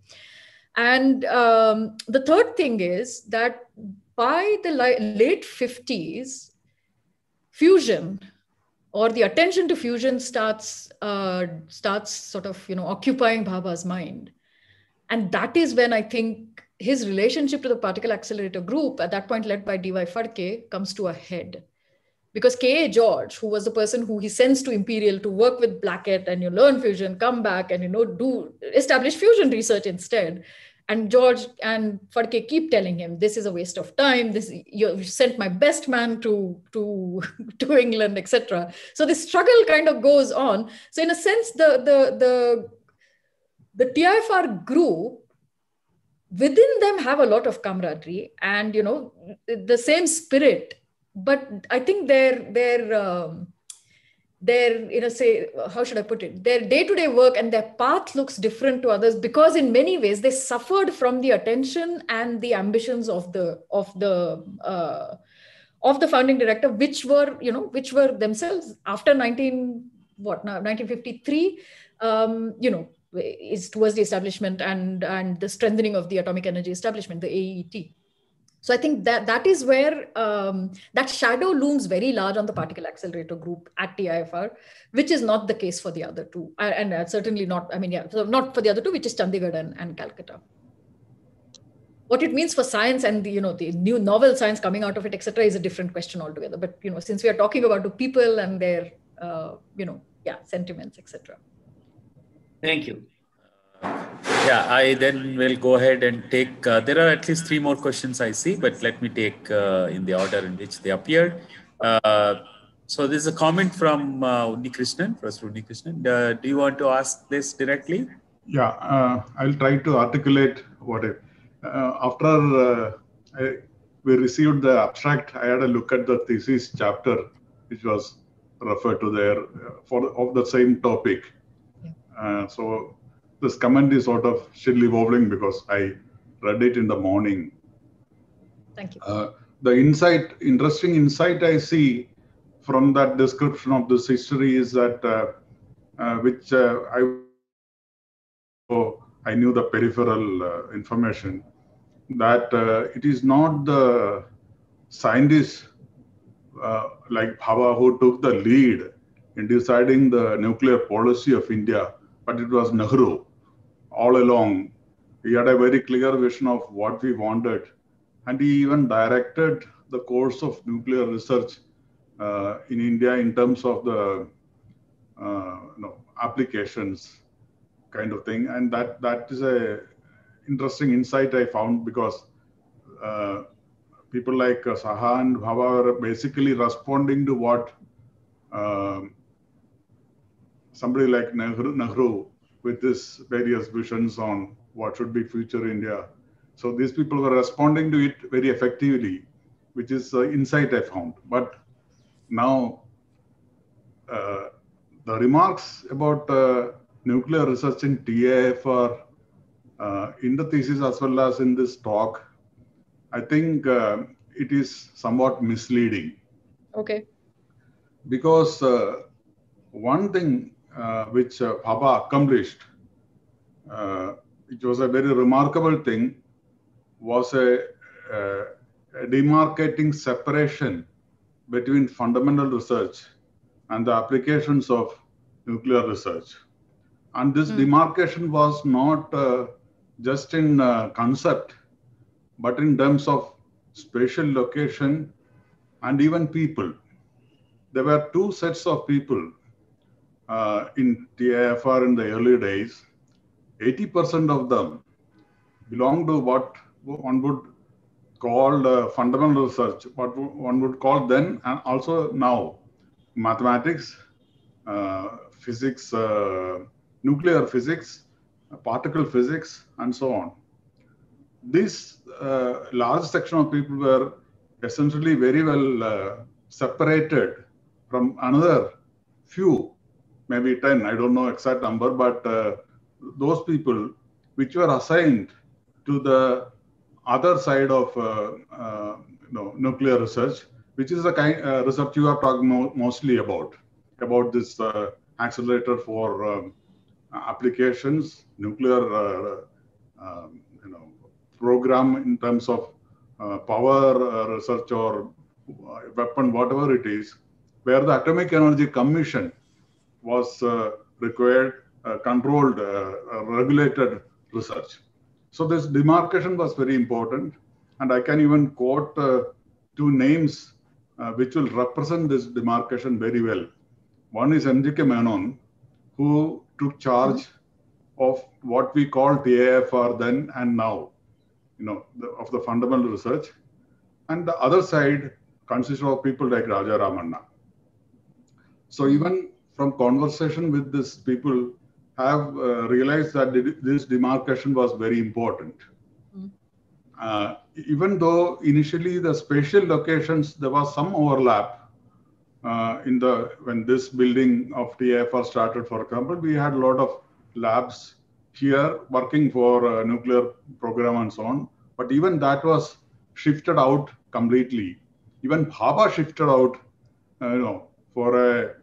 And the third thing is that by the late 50s, fusion, or the attention to fusion starts sort of occupying Bhabha's mind. And that is when I think his relationship to the particle accelerator group, at that point led by D.Y. Phalkey, comes to a head. Because K.A. George, who was the person who he sends to Imperial to work with Blackett and learn fusion, come back and establish fusion research instead. And George and Phalkey keep telling him, this is a waste of time. You sent my best man to England, etc. So this struggle kind of goes on. So in a sense, the TIFR group, within them have a lot of camaraderie and the same spirit, but I think their how should I put it, their day-to-day work and their path looks different to others, because in many ways they suffered from the attention and the ambitions of the founding director, which were themselves after 1953 is towards the establishment and the strengthening of the atomic energy establishment, the AET. So I think that is where that shadow looms very large on the particle accelerator group at TIFR, which is not the case for the other two, and certainly not. So not for the other two, which is Chandigarh and Calcutta. What it means for science and the new novel science coming out of it, etc., is a different question altogether. But since we are talking about the people and their sentiments, etc. Thank you. I then will go ahead and take, there are at least 3 more questions I see, but let me take in the order in which they appeared. So there's a comment from Krishnan, Professor Krishnan. Do you want to ask this directly? Yeah, I'll try to articulate what it. After we received the abstract, I had a look at the thesis chapter, which was referred to there of the same topic. So this comment is sort of still evolving because I read it in the morning. Thank you. The interesting insight I see from that description of this history is that I knew the peripheral information, that it is not the scientists like Bhabha who took the lead in deciding the nuclear policy of India, but it was Nehru. All along, he had a very clear vision of what we wanted, and he even directed the course of nuclear research in India in terms of the applications kind of thing. And that is a interesting insight I found, because people like Saha and Bhabha are basically responding to what somebody like Nehru with his various visions on what should be future India. So these people were responding to it very effectively, which is insight I found. But now the remarks about nuclear research in TIFR in the thesis as well as in this talk, I think it is somewhat misleading. Okay. Because one thing which Bhabha accomplished, which was a very remarkable thing, was a demarcating separation between fundamental research and the applications of nuclear research. And this demarcation was not just in concept, but in terms of spatial location and even people. There were 2 sets of people in TIFR in the early days. 80% of them belonged to what one would call fundamental research, what one would call then and also now mathematics, physics, nuclear physics, particle physics, and so on. This large section of people were essentially very well separated from another few, maybe 10, I don't know exact number, but those people which were assigned to the other side of nuclear research, which is the kind of research you are talking mostly about this accelerator for applications, nuclear program in terms of power research or weapon, whatever it is, where the Atomic Energy Commission was required controlled, regulated research. So this demarcation was very important. And I can even quote 2 names which will represent this demarcation very well. One is MGK Menon, who took charge of what we call TIFR then and now, of the fundamental research. And the other side consists of people like Raja Ramanna. So even from conversation with these people, have realized that this demarcation was very important. Even though initially the spatial locations, there was some overlap when this building of TIFR started, for example, we had a lot of labs here working for a nuclear program and so on. But even that was shifted out completely. Even Bhabha shifted out, for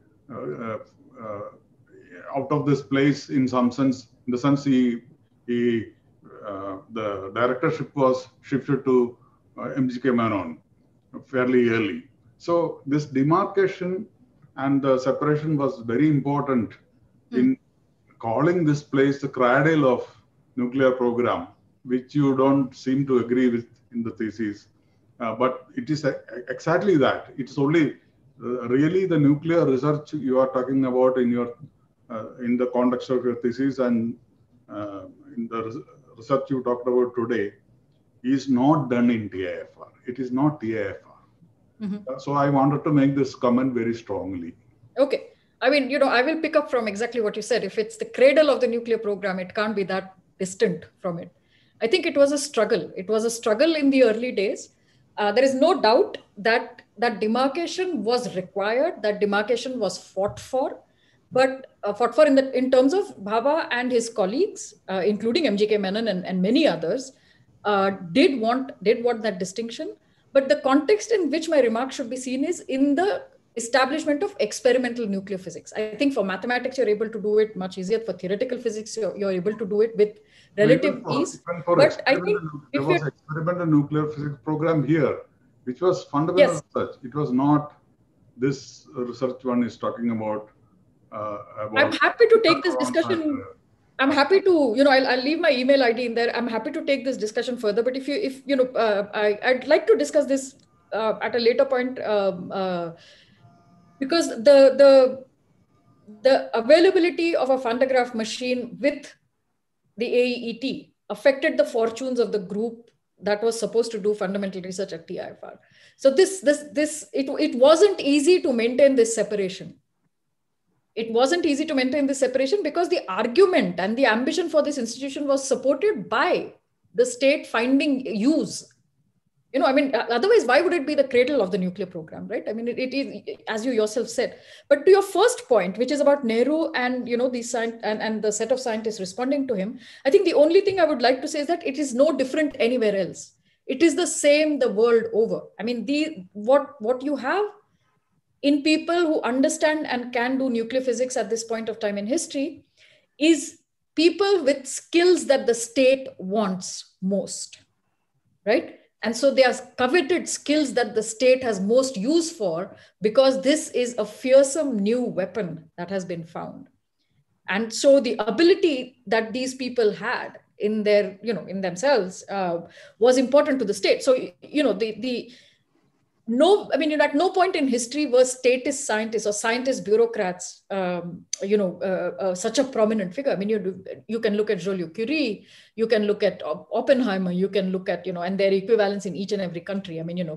out of this place in some sense, in the sense the directorship was shifted to MGK Menon fairly early. So this demarcation and the separation was very important in calling this place the cradle of nuclear program, which you don't seem to agree with in the thesis. But it is exactly that. It's only really the nuclear research you are talking about in your in the context of your thesis and in the research you talked about today is not done in TIFR. It is not TIFR. So I wanted to make this comment very strongly. Okay. I mean, I will pick up from exactly what you said. If it's the cradle of the nuclear program, it can't be that distant from it. I think it was a struggle. It was a struggle in the early days. There is no doubt that that demarcation was required, that demarcation was fought for, but fought for in terms of Bhabha and his colleagues, including MGK Menon and many others, did want that distinction. But the context in which my remarks should be seen is in the establishment of experimental nuclear physics. I think for mathematics, you're able to do it much easier. For theoretical physics, you're able to do it with relative ease. But I think there was an experimental nuclear physics program here, which was fundamental research. It was not this research one is talking about. I'm happy to take this discussion. I'm happy to, I'll leave my email ID in there. I'm happy to take this discussion further. But I'd like to discuss this at a later point because the availability of a Van de Graaff machine with the AEET affected the fortunes of the group that was supposed to do fundamental research at TIFR. So it wasn't easy to maintain this separation. It wasn't easy to maintain this separation because the argument and the ambition for this institution was supported by the state finding use. Otherwise, why would it be the cradle of the nuclear program, right? I mean, it is, as you yourself said. But to your first point, which is about Nehru and, and the set of scientists responding to him, I think the only thing I would like to say is that it is no different anywhere else. It is the same the world over. I mean, what you have in people who understand and can do nuclear physics at this point of time in history is people with skills that the state wants most, right? And so they are coveted skills that the state has most use for because this is a fearsome new weapon that has been found. And so the ability that these people had in their, in themselves was important to the state. So, at no point in history were statist scientists or scientist bureaucrats, such a prominent figure. I mean, you can look at Joliot Curie, you can look at Oppenheimer, you can look at, and their equivalents in each and every country. I mean,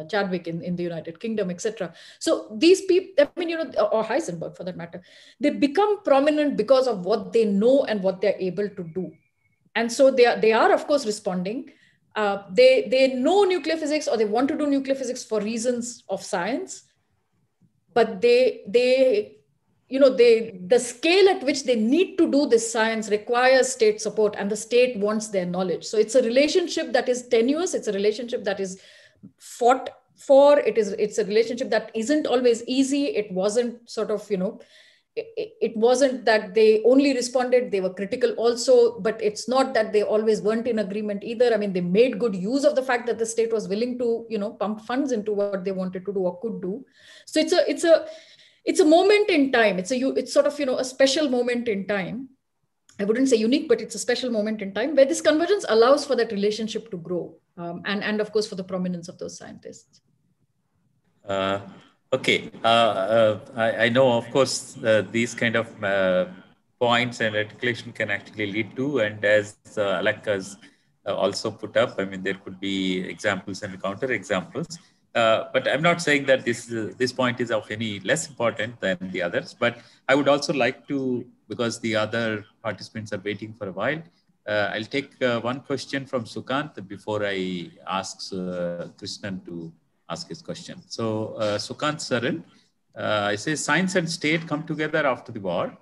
Chadwick in the United Kingdom, etc. So these people, or Heisenberg for that matter, they become prominent because of what they know and what they're able to do. And so they are of course responding. They know nuclear physics or they want to do nuclear physics for reasons of science, but the scale at which they need to do this science requires state support and the state wants their knowledge. So it's a relationship that is tenuous. It's a relationship that is fought for. It's a relationship that isn't always easy. It wasn't sort of, it wasn't that they only responded, they were critical also, but it's not that they always weren't in agreement either. I mean, they made good use of the fact that the state was willing to, pump funds into what they wanted to do or could do. So it's a moment in time. It's sort of, a special moment in time. I wouldn't say unique, but it's a special moment in time where this convergence allows for that relationship to grow. And of course, for the prominence of those scientists. Okay. I know, of course, these kind of points and articulation can actually lead to, and as Alec has also put up, I mean, there could be examples and counter examples. But I'm not saying that this point is of any less important than the others. But I would also like to, because the other participants are waiting for a while, I'll take one question from Sukant before I ask Krishnan to ask his question. So Sukant Saran, I say science and state come together after the war.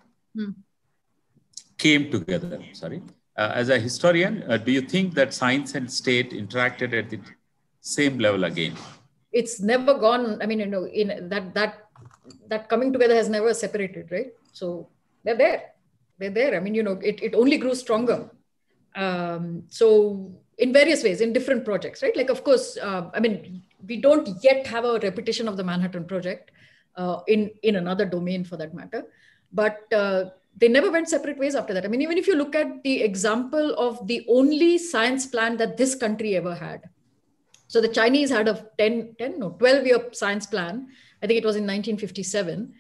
Came together, sorry. As a historian, do you think that science and state interacted at the same level again? It's never gone. I mean, in that coming together has never separated, right? So they're there. They're there. I mean, it only grew stronger. So in various ways, in different projects, right? Like, of course, I mean, we don't yet have a repetition of the Manhattan Project in another domain for that matter, but they never went separate ways after that. I mean, even if you look at the example of the only science plan that this country ever had. So the Chinese had a 12-year science plan. I think it was in 1957.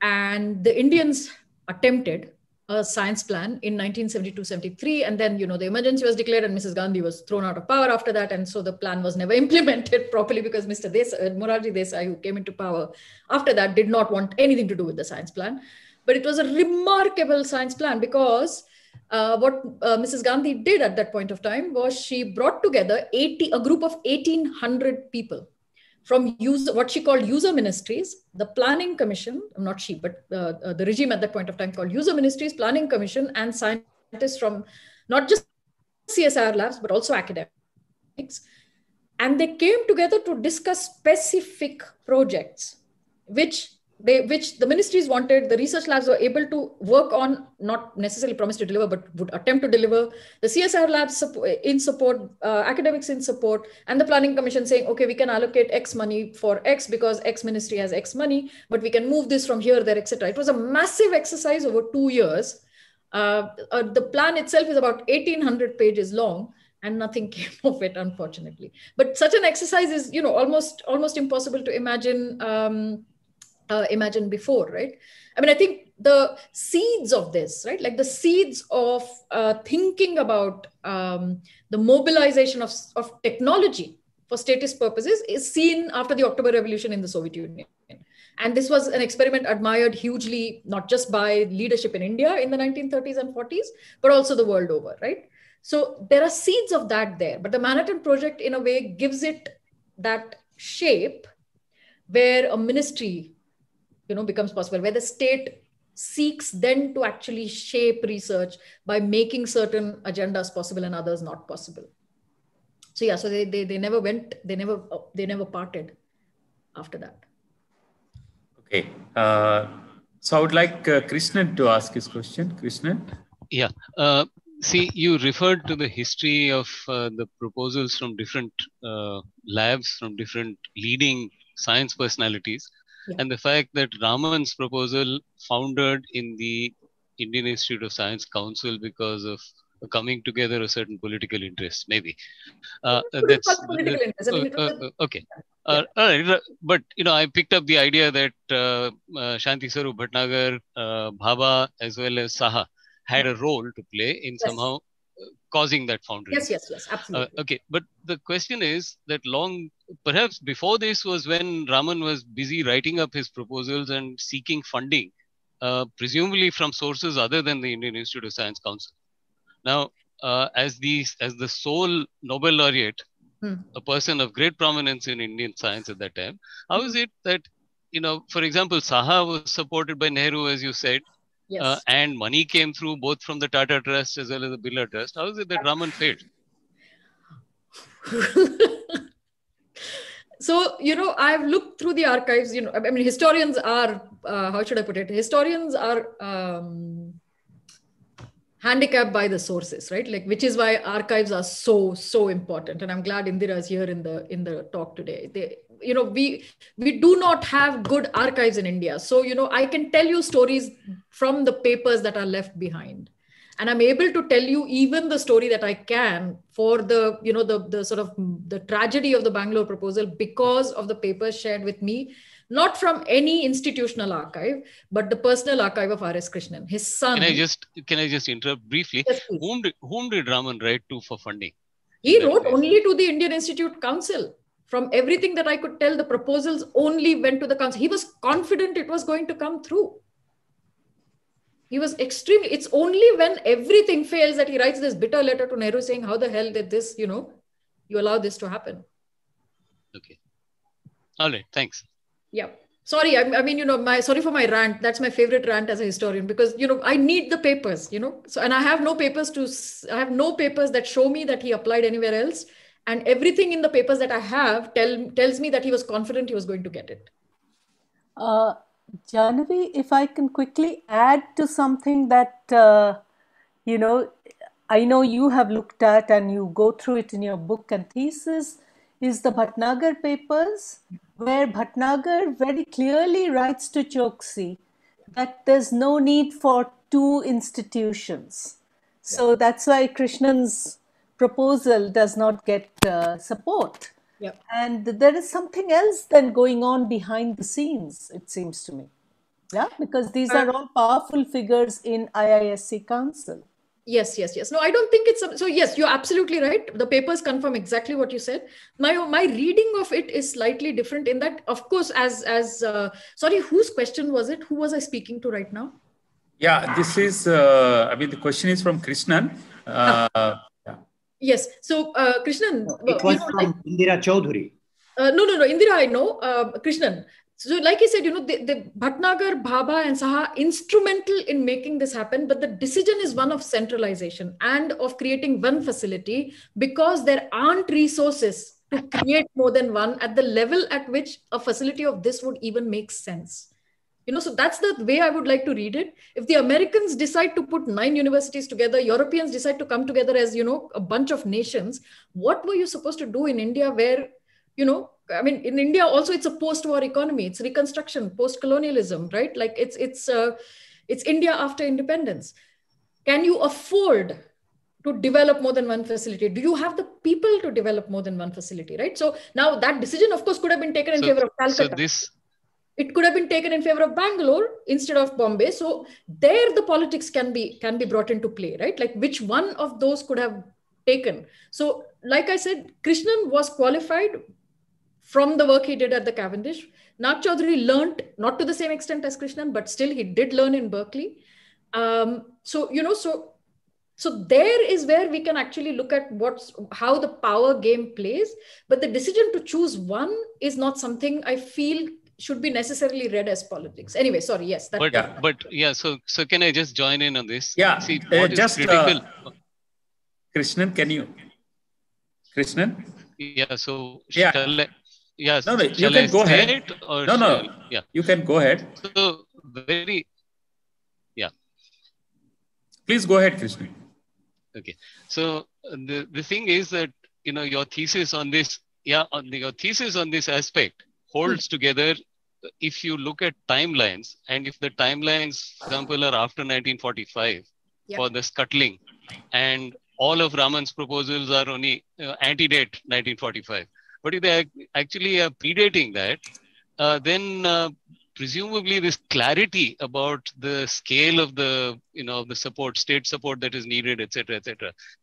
And the Indians attempted a science plan in 1972-73. And then, the emergency was declared and Mrs. Gandhi was thrown out of power after that. And so the plan was never implemented properly because Mr. Morarji Desai, who came into power after that, did not want anything to do with the science plan. But it was a remarkable science plan because what Mrs. Gandhi did at that point of time was she brought together a group of 1,800 people from what she called user ministries, the planning commission, not she, but the regime at that point of time called user ministries, planning commission, and scientists from not just CSIR labs, but also academics. And they came together to discuss specific projects, which the ministries wanted, the research labs were able to work on, not necessarily promise to deliver, but would attempt to deliver. The CSIR labs in support, academics in support, and the planning commission saying, okay, we can allocate X money for X because X ministry has X money, but we can move this from here, there, etc. It was a massive exercise over 2 years. The plan itself is about 1,800 pages long, and nothing came of it, unfortunately. But such an exercise is, almost impossible to imagine before, right? I mean, I think the seeds of this, right? Like the seeds of thinking about the mobilization of technology for statist purposes is seen after the October Revolution in the Soviet Union. And this was an experiment admired hugely, not just by leadership in India in the 1930s and 40s, but also the world over, right? So there are seeds of that there, but the Manhattan Project in a way gives it that shape where a ministry becomes possible, where the state seeks then to actually shape research by making certain agendas possible and others not possible. So yeah, so they never parted after that. Okay. So I would like Krishnan to ask his question. Krishnan? Yeah. See, you referred to the history of the proposals from different labs, from different leading science personalities. Yeah. And the fact that Raman's proposal founded in the Indian Institute of Science Council because of coming together of certain political interests, maybe. That's political interest. I mean, okay. Yeah. All right. But, I picked up the idea that Shanti Sarup Bhatnagar, Bhabha, as well as Saha had a role to play in somehow causing that foundry. Yes, absolutely. Okay, but the question is that perhaps before this was when Raman was busy writing up his proposals and seeking funding, presumably from sources other than the Indian Institute of Science Council. Now, as the sole Nobel laureate, a person of great prominence in Indian science at that time, how is it that, for example, Saha was supported by Nehru, as you said, yes. And money came through both from the Tata Trust as well as the Birla Trust. How is it that Raman failed? So, I've looked through the archives, I mean, historians are, how should I put it? Historians are handicapped by the sources, right? Like, which is why archives are so important. And I'm glad Indira is here in the talk today. We do not have good archives in India. So, I can tell you stories from the papers that are left behind. And I'm able to tell you even the story that I can for the, the sort of the tragedy of the Bangalore proposal because of the papers shared with me, not from any institutional archive, but the personal archive of R.S. Krishnan, his son. Can I just interrupt briefly? Yes, whom did Raman write to for funding? He wrote only to the Indian Institute Council. From everything that I could tell, the proposals only went to the council. He was confident it was going to come through. He was it's only when everything fails that he writes this bitter letter to Nehru saying, how the hell did this, you allow this to happen? Okay. All right. Thanks. Yeah. Sorry. I mean, sorry for my rant. That's my favorite rant as a historian because, I need the papers, so, and I have no papers that show me that he applied anywhere else. And everything in the papers that I have tells me that he was confident he was going to get it. Jahnavi, if I can quickly add to something that, I know you have looked at and you go through it in your book and thesis, is the Bhatnagar papers, where Bhatnagar very clearly writes to Choksi that there's no need for two institutions. So that's why Krishnan's proposal does not get support. Yep. And there is something else then going on behind the scenes, it seems to me. Yeah, because these are all powerful figures in IISc Council. Yes. No, I don't think it's so. Yes, you're absolutely right. The papers confirm exactly what you said. My reading of it is slightly different in that, of course, sorry, whose question was it? Who was I speaking to right now? Yeah, this is. The question is from Krishnan. Yes. So, Krishnan. It was from Indira Chaudhary. No. Indira, I know. Krishnan. So, like I said, the Bhatnagar, Bhabha, and Saha instrumental in making this happen. But the decision is one of centralization and of creating one facility because there aren't resources to create more than one at the level at which a facility of this would even make sense. So that's the way I would like to read it. If the Americans decide to put 9 universities together, Europeans decide to come together as, a bunch of nations, what were you supposed to do in India where, in India also it's a post-war economy, it's reconstruction, post-colonialism, right? Like it's India after independence. Can you afford to develop more than one facility? Do you have the people to develop more than one facility, right? So now that decision, of course, could have been taken in favor of Calcutta. It could have been taken in favor of Bangalore instead of Bombay. So there the politics can be brought into play, right? Like which one of those could have taken. So like I said, Krishnan was qualified from the work he did at the Cavendish. Nag Chaudhary learned, not to the same extent as Krishnan, but still he did learn in Berkeley. So there is where we can actually look at how the power game plays. But the decision to choose one is not something I feel should be necessarily read as politics. Anyway, sorry, yes. So can I just join in on this? Yeah, see, just critical. Krishnan, can you? Krishnan? Yeah, so yeah. You can go ahead. Yeah. You can go ahead. So Please go ahead, Krishnan. Okay. So the thing is that, your thesis on this, your thesis on this aspect holds together if you look at timelines, and if the timelines, for example, are after 1945 for the scuttling, and all of Raman's proposals are only antedate 1945. But if they actually are predating that, then presumably this clarity about the scale of the, the support, state support that is needed, etc.,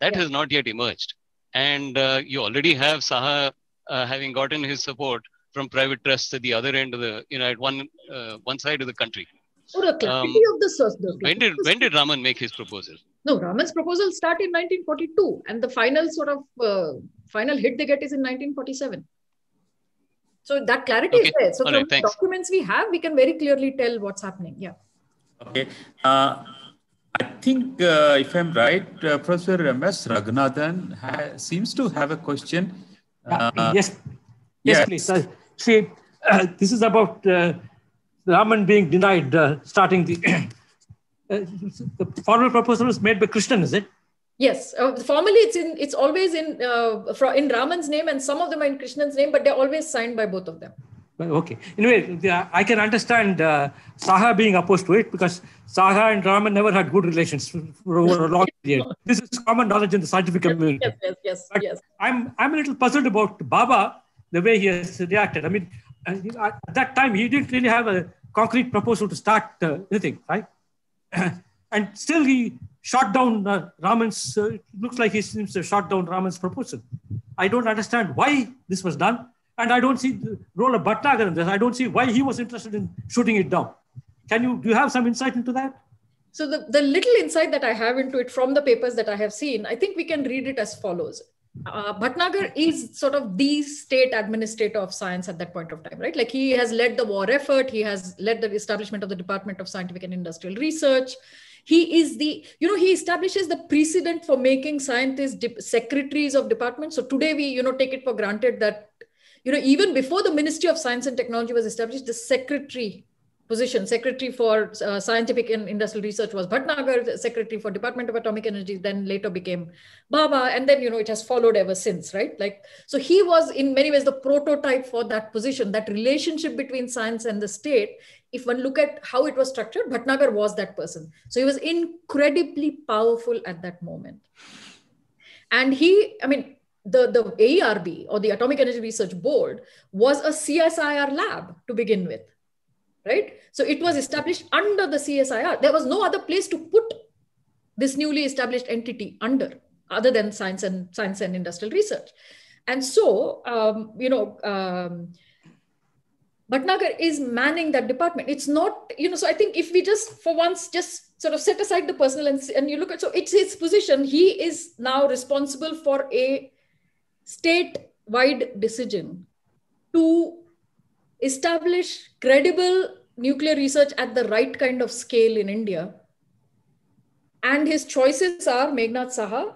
that has not yet emerged. And you already have Saha having gotten his support from private trusts at the other end of the, at one side of the country. The clarity of the source. When did Raman make his proposal? No, Raman's proposal started in 1942, and the final final hit they get is in 1947. So that clarity is there. So from the documents we have, we can very clearly tell what's happening. Yeah. Okay. I think if I'm right, Professor M.S. Raghunathan seems to have a question. Yes, please. See, this is about Raman being denied starting the formal proposal was made by Krishnan, is it? Yes, formally it's always in Raman's name, and some of them are in Krishnan's name, but they're always signed by both of them. Okay. Anyway, I can understand Saha being opposed to it because Saha and Raman never had good relations for over a long period. This is common knowledge in the scientific community. Yes. I'm a little puzzled about Baba, the way he has reacted. I mean, at that time, he didn't really have a concrete proposal to start anything, right? And still he shot down Raman's, it looks like he seems to have shot down Raman's proposal. I don't understand why this was done. And I don't see the role of Bhatnagar in this. I don't see why he was interested in shooting it down. Do you have some insight into that? So the little insight that I have into it from the papers that I have seen, I think we can read it as follows. Bhatnagar is sort of the state administrator of science at that point of time, right? Like he has led the war effort. He has led the establishment of the Department of Scientific and Industrial Research. He is he establishes the precedent for making scientists secretaries of departments. So today we, take it for granted that, even before the Ministry of Science and Technology was established, the secretary for Scientific and Industrial Research was Bhatnagar, the secretary for Department of Atomic Energy, then later became Baba. And then, it has followed ever since, right? So he was in many ways the prototype for that position, that relationship between science and the state. If one look at how it was structured, Bhatnagar was that person. So he was incredibly powerful at that moment. And the AERB, or the Atomic Energy Research Board, was a CSIR lab to begin with, right? So it was established under the CSIR. There was no other place to put this newly established entity under, other than science and industrial research. And so, Bhatnagar is manning that department. It's not, so I think if we just, for once, just sort of set aside the personal and you look at, so it's his position. He is now responsible for a state-wide decision to establish credible nuclear research at the right kind of scale in India. And his choices are Meghnad Saha,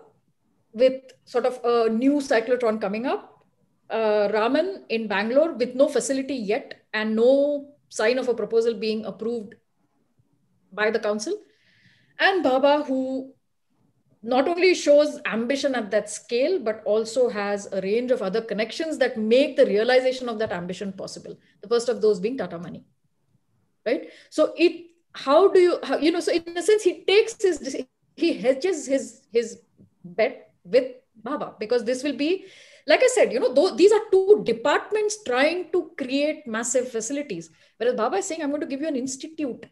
with sort of a new cyclotron coming up, Raman in Bangalore with no facility yet and no sign of a proposal being approved by the council, and Baba, who not only shows ambition at that scale, but also has a range of other connections that make the realization of that ambition possible. The first of those being Tata money, right? So so in a sense, he hedges his bet with Baba, because this will be, like I said, these are two departments trying to create massive facilities. Whereas Baba is saying, I'm going to give you an institute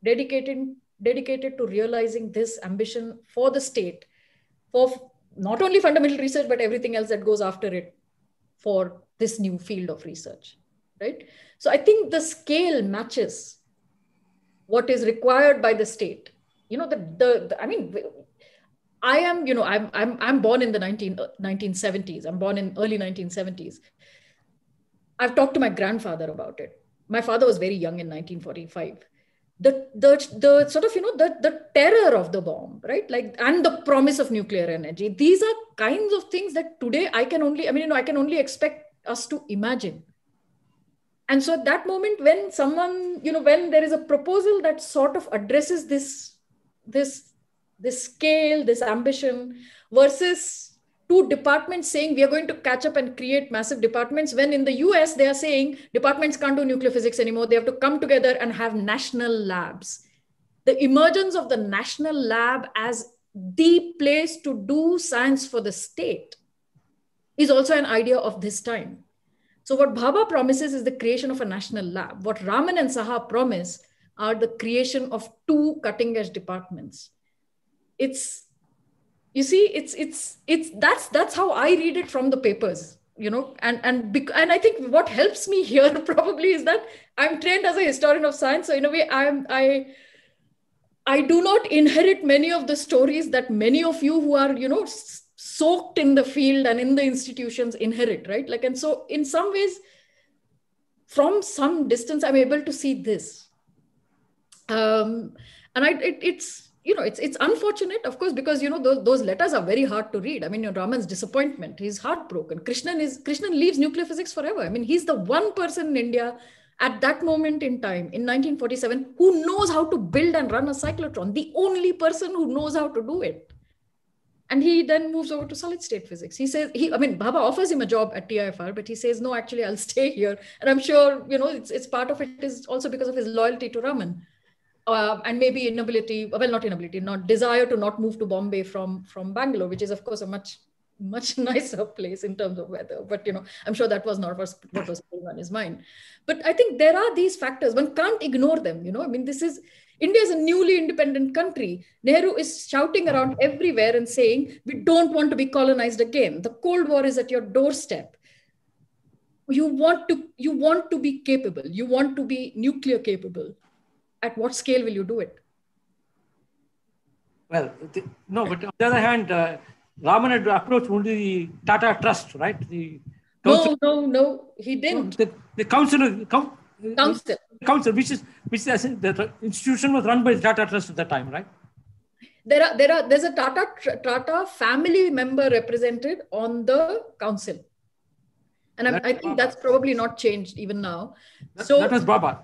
dedicated to realizing this ambition for the state, for not only fundamental research, but everything else that goes after it for this new field of research, right? So I think the scale matches what is required by the state. I'm born in the 1970s. I'm born in early 1970s. I've talked to my grandfather about it. My father was very young in 1945. The sort of, the terror of the bomb, right? And the promise of nuclear energy. These are kinds of things that today I can only expect us to imagine. And so at that moment, when someone, when there is a proposal that sort of addresses this scale, this ambition, versus two departments saying we are going to catch up and create massive departments, when in the US they are saying departments can't do nuclear physics anymore, they have to come together and have national labs. The emergence of the national lab as the place to do science for the state is also an idea of this time. So what Baba promises is the creation of a national lab. What Raman and Saha promise are the creation of two cutting-edge departments. That's how I read it from the papers, and I think what helps me here probably is that I'm trained as a historian of science. So in a way, I do not inherit many of the stories that many of you who are, soaked in the field and in the institutions inherit, right? And so in some ways, from some distance, I'm able to see this. It's unfortunate, of course, because, those letters are very hard to read. Raman's disappointment, he's heartbroken. Krishnan leaves nuclear physics forever. He's the one person in India at that moment in time, in 1947, who knows how to build and run a cyclotron, the only person who knows how to do it. And he then moves over to solid state physics. He says, Bhabha offers him a job at TIFR, but he says, no, actually, I'll stay here. And I'm sure, it's part of it is also because of his loyalty to Raman. And maybe not desire to not move to Bombay from Bangalore, which is, of course, a much nicer place in terms of weather. But, I'm sure that was not what was going on his mind. But I think there are these factors. One can't ignore them. India is a newly independent country. Nehru is shouting around everywhere and saying, we don't want to be colonized again. The Cold War is at your doorstep. You want to be capable. You want to be nuclear capable. At what scale will you do it? Well, no, but on the other hand, Raman had approached only the Tata Trust, right? No, he didn't. The council, which the institution was run by the Tata Trust at that time, right? There's a Tata family member represented on the council. And I think that's probably not changed even now. That was Baba.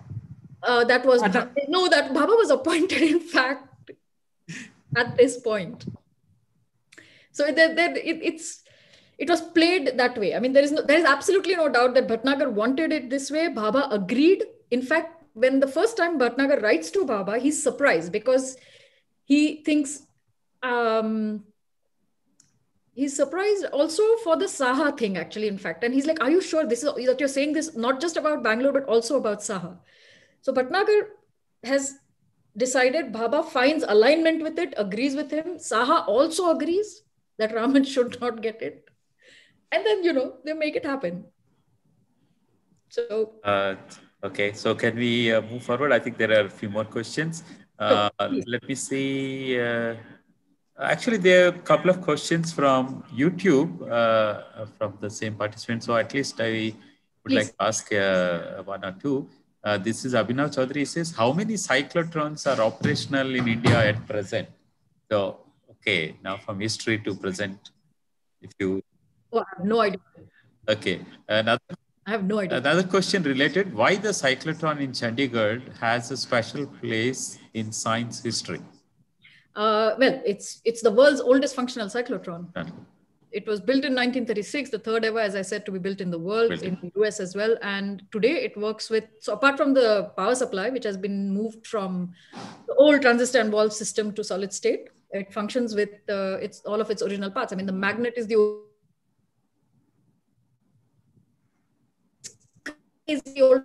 That Baba was appointed, in fact, at this point. So it was played that way. I mean, there is absolutely no doubt that Bhatnagar wanted it this way. Baba agreed. In fact, when the first time Bhatnagar writes to Baba, he's surprised because he thinks he's surprised also for the Saha thing, actually, in fact. And he's like, are you sure that you're saying this not just about Bangalore, but also about Saha? So Bhatnagar has decided, Baba finds alignment with it, agrees with him. Saha also agrees that Raman should not get it. And then, they make it happen. So. Okay, so can we move forward? I think there are a few more questions. Let me see. Actually, there are a couple of questions from YouTube from the same participant. So at least I would like to ask one or two. This is Abhinav Chaudhary. He says, how many cyclotrons are operational in India at present? So, okay, now from history to present, if you... Oh, I have no idea. Okay. I have no idea. Another question related, why the cyclotron in Chandigarh has a special place in science history? Well, it's the world's oldest functional cyclotron. It was built in 1936, the third ever, as I said, to be built in the world, in the US as well. And today it works with, so apart from the power supply, which has been moved from the old transistor and valve system to solid state, it functions with all of its original parts. I mean, the magnet is the old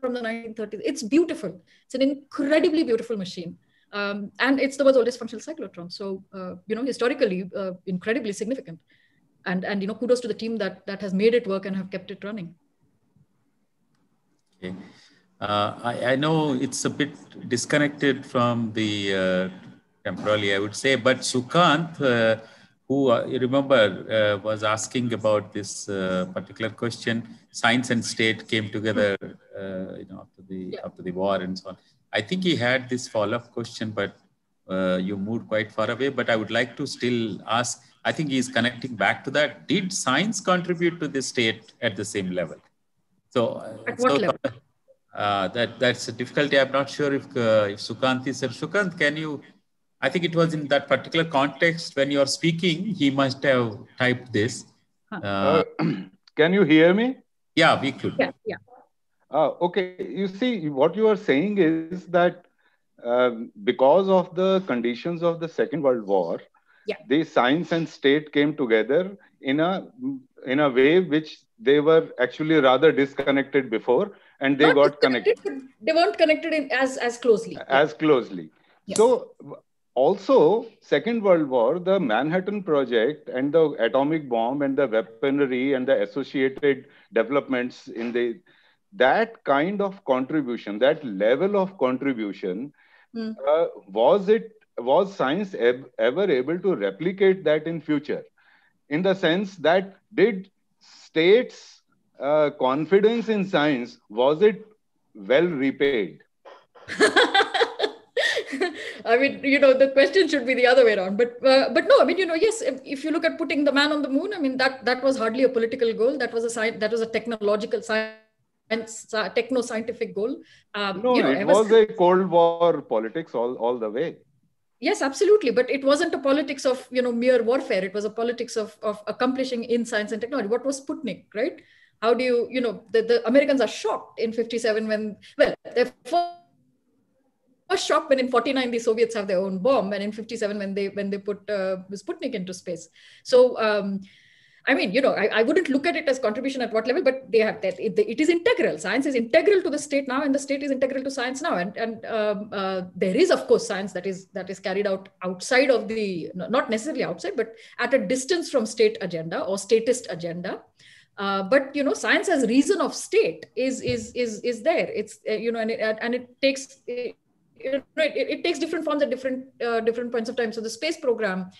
from the 1930s. It's beautiful. It's an incredibly beautiful machine. And it's the world's oldest functional cyclotron. So, historically, incredibly significant. And kudos to the team that has made it work and have kept it running. Okay. I know it's a bit disconnected from the temporarily, I would say, but Sukant, who you remember was asking about this particular question, science and state came together, after the war and so on. I think he had this follow-up question, but you moved quite far away. But I would like to still ask, I think he's connecting back to that. Did science contribute to the state at the same level? So, at what level? That's a difficulty. I'm not sure if Sukant is there. Sukant, can you, I think it was in that particular context when you're speaking, he must have typed this. Can you hear me? Yeah, we could. Yeah. Okay, you see, what you are saying is that because of the conditions of the Second World War, the science and state came together in a way which they were actually rather disconnected before, and they got connected. They weren't connected as closely. As closely. Yes. So also, Second World War, the Manhattan Project and the atomic bomb and the weaponry and the associated developments in that kind of contribution, that level of contribution, was science ever able to replicate that in future? In the sense that did states' confidence in science, was it well repaid? I mean, the question should be the other way around. But no, I mean, yes, if you look at putting the man on the moon, I mean, that was hardly a political goal. That was a technological science, techno-scientific goal. No, it was a Cold War politics all the way. Yes, absolutely. But it wasn't a politics of, mere warfare. It was a politics of accomplishing in science and technology. What was Sputnik, right? How do you, the Americans are shocked in 57 when, well, they're first shocked when in 49 the Soviets have their own bomb, and in 57 when they put Sputnik into space. So I mean, I wouldn't look at it as contribution at what level, but they have that. It is integral. Science is integral to the state now, and the state is integral to science now. And there is, of course, science that is carried out outside of the, not necessarily outside, but at a distance from state agenda or statist agenda. But science as reason of state is there. It's and it takes. It takes different forms at different points of time. So the space program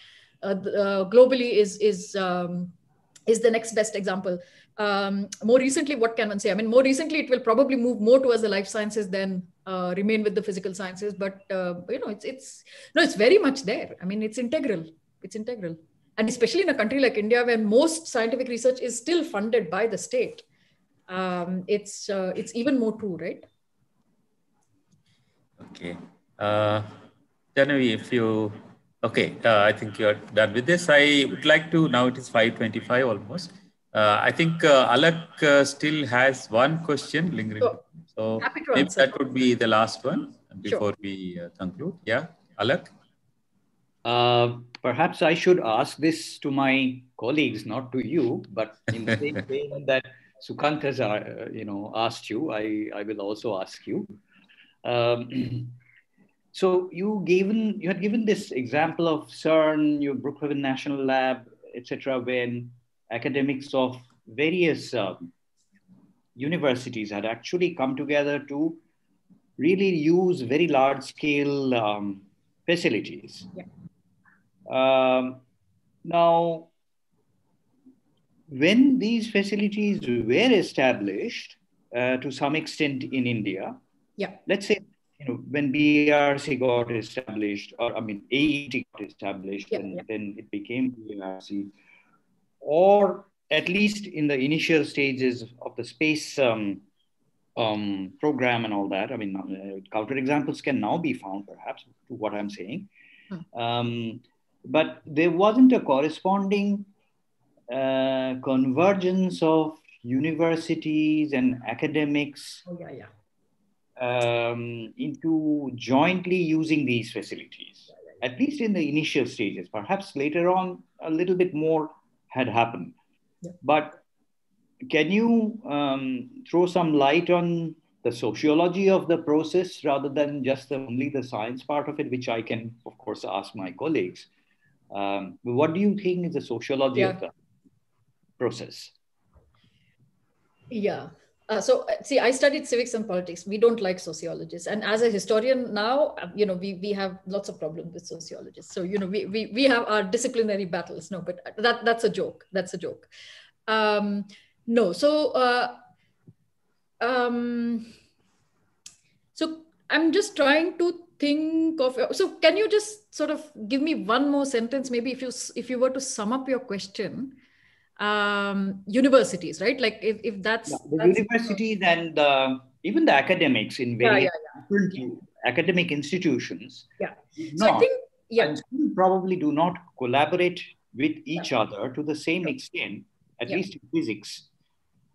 globally is the next best example. More recently, what can one say? I mean, more recently, it will probably move more towards the life sciences than remain with the physical sciences. But it's very much there. I mean, it's integral. It's integral, and especially in a country like India, where most scientific research is still funded by the state, it's even more true, right? Okay. Jahnavi, if you, okay, I think you're done with this. I would like to, now it is 5:25 almost. I think Alak still has one question lingering. So maybe that would be the last one before we conclude. Yeah, Alak? Perhaps I should ask this to my colleagues, not to you, but in the same way that Sukant has, asked you, I will also ask you. So you had given this example of CERN, your Brookhaven National Lab, etc., when academics of various universities had actually come together to really use very large-scale facilities. Yeah. Now, when these facilities were established to some extent in India, yeah, let's say, when BRC got established, or I mean, AET got established, and then it became BRC, or at least in the initial stages of the space program and all that. I mean, counterexamples can now be found, perhaps, to what I'm saying. But there wasn't a corresponding convergence of universities and academics into jointly using these facilities, at least in the initial stages. Perhaps later on, a little bit more had happened. Yeah. But can you throw some light on the sociology of the process rather than just only the science part of it, which I can, of course, ask my colleagues? What do you think is the sociology of the process? Yeah. So see, I studied civics and politics. We don't like sociologists. And as a historian now, we have lots of problems with sociologists. So, we have our disciplinary battles. No, but that's a joke. That's a joke. No, so, so I'm just trying to think of, so can you just sort of give me one more sentence, maybe if you were to sum up your question? Universities, right? Like if that's universities and even the academics in various academic institutions. Yeah. So I think and probably do not collaborate with each other to the same extent, at least in physics.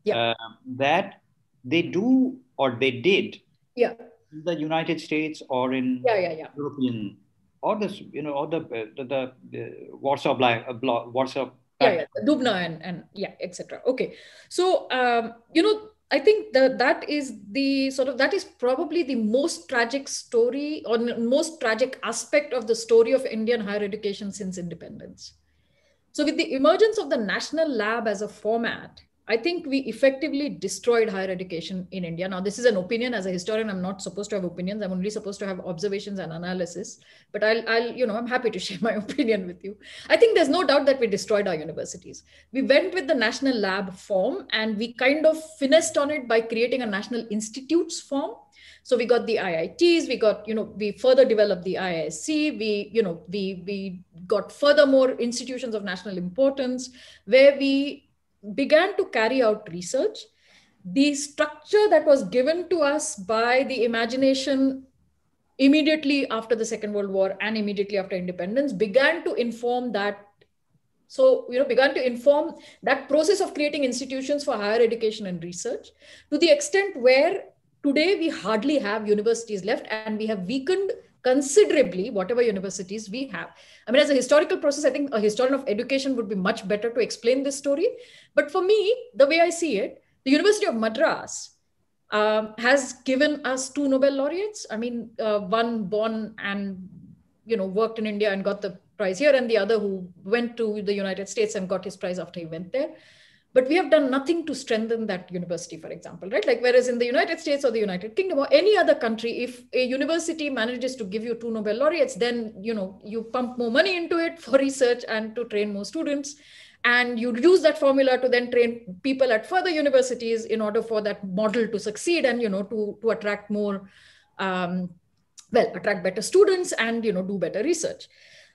That they do or they did. Yeah. In the United States or in European or the Warsaw Warsaw. Dubna and etc. Okay, so I think that is probably the most tragic story or most tragic aspect of the story of Indian higher education since independence. So with the emergence of the national lab as a format, I think we effectively destroyed higher education in India. Now, this is an opinion. As a historian, I'm not supposed to have opinions. I'm only supposed to have observations and analysis. But I'm happy to share my opinion with you. I think there's no doubt that we destroyed our universities. We went with the national lab form and we kind of finessed on it by creating a national institutes form. So we got the IITs, we got, we further developed the IISc, we got furthermore institutions of national importance where we began to carry out research. The structure that was given to us by the imagination immediately after the Second World War and immediately after independence began to inform that. So, began to inform that process of creating institutions for higher education and research, to the extent where today we hardly have universities left, and we have weakened considerably whatever universities we have. I mean, as a historical process, I think a historian of education would be much better to explain this story. But for me, the way I see it, the University of Madras has given us 2 Nobel laureates. I mean, one born and worked in India and got the prize here, and the other who went to the United States and got his prize after he went there. But we have done nothing to strengthen that university, for example, right? Like, whereas in the United States or the United Kingdom or any other country, if a university manages to give you 2 Nobel laureates, then, you pump more money into it for research and to train more students. And you use that formula to then train people at further universities in order for that model to succeed and, to attract more, attract better students and, do better research.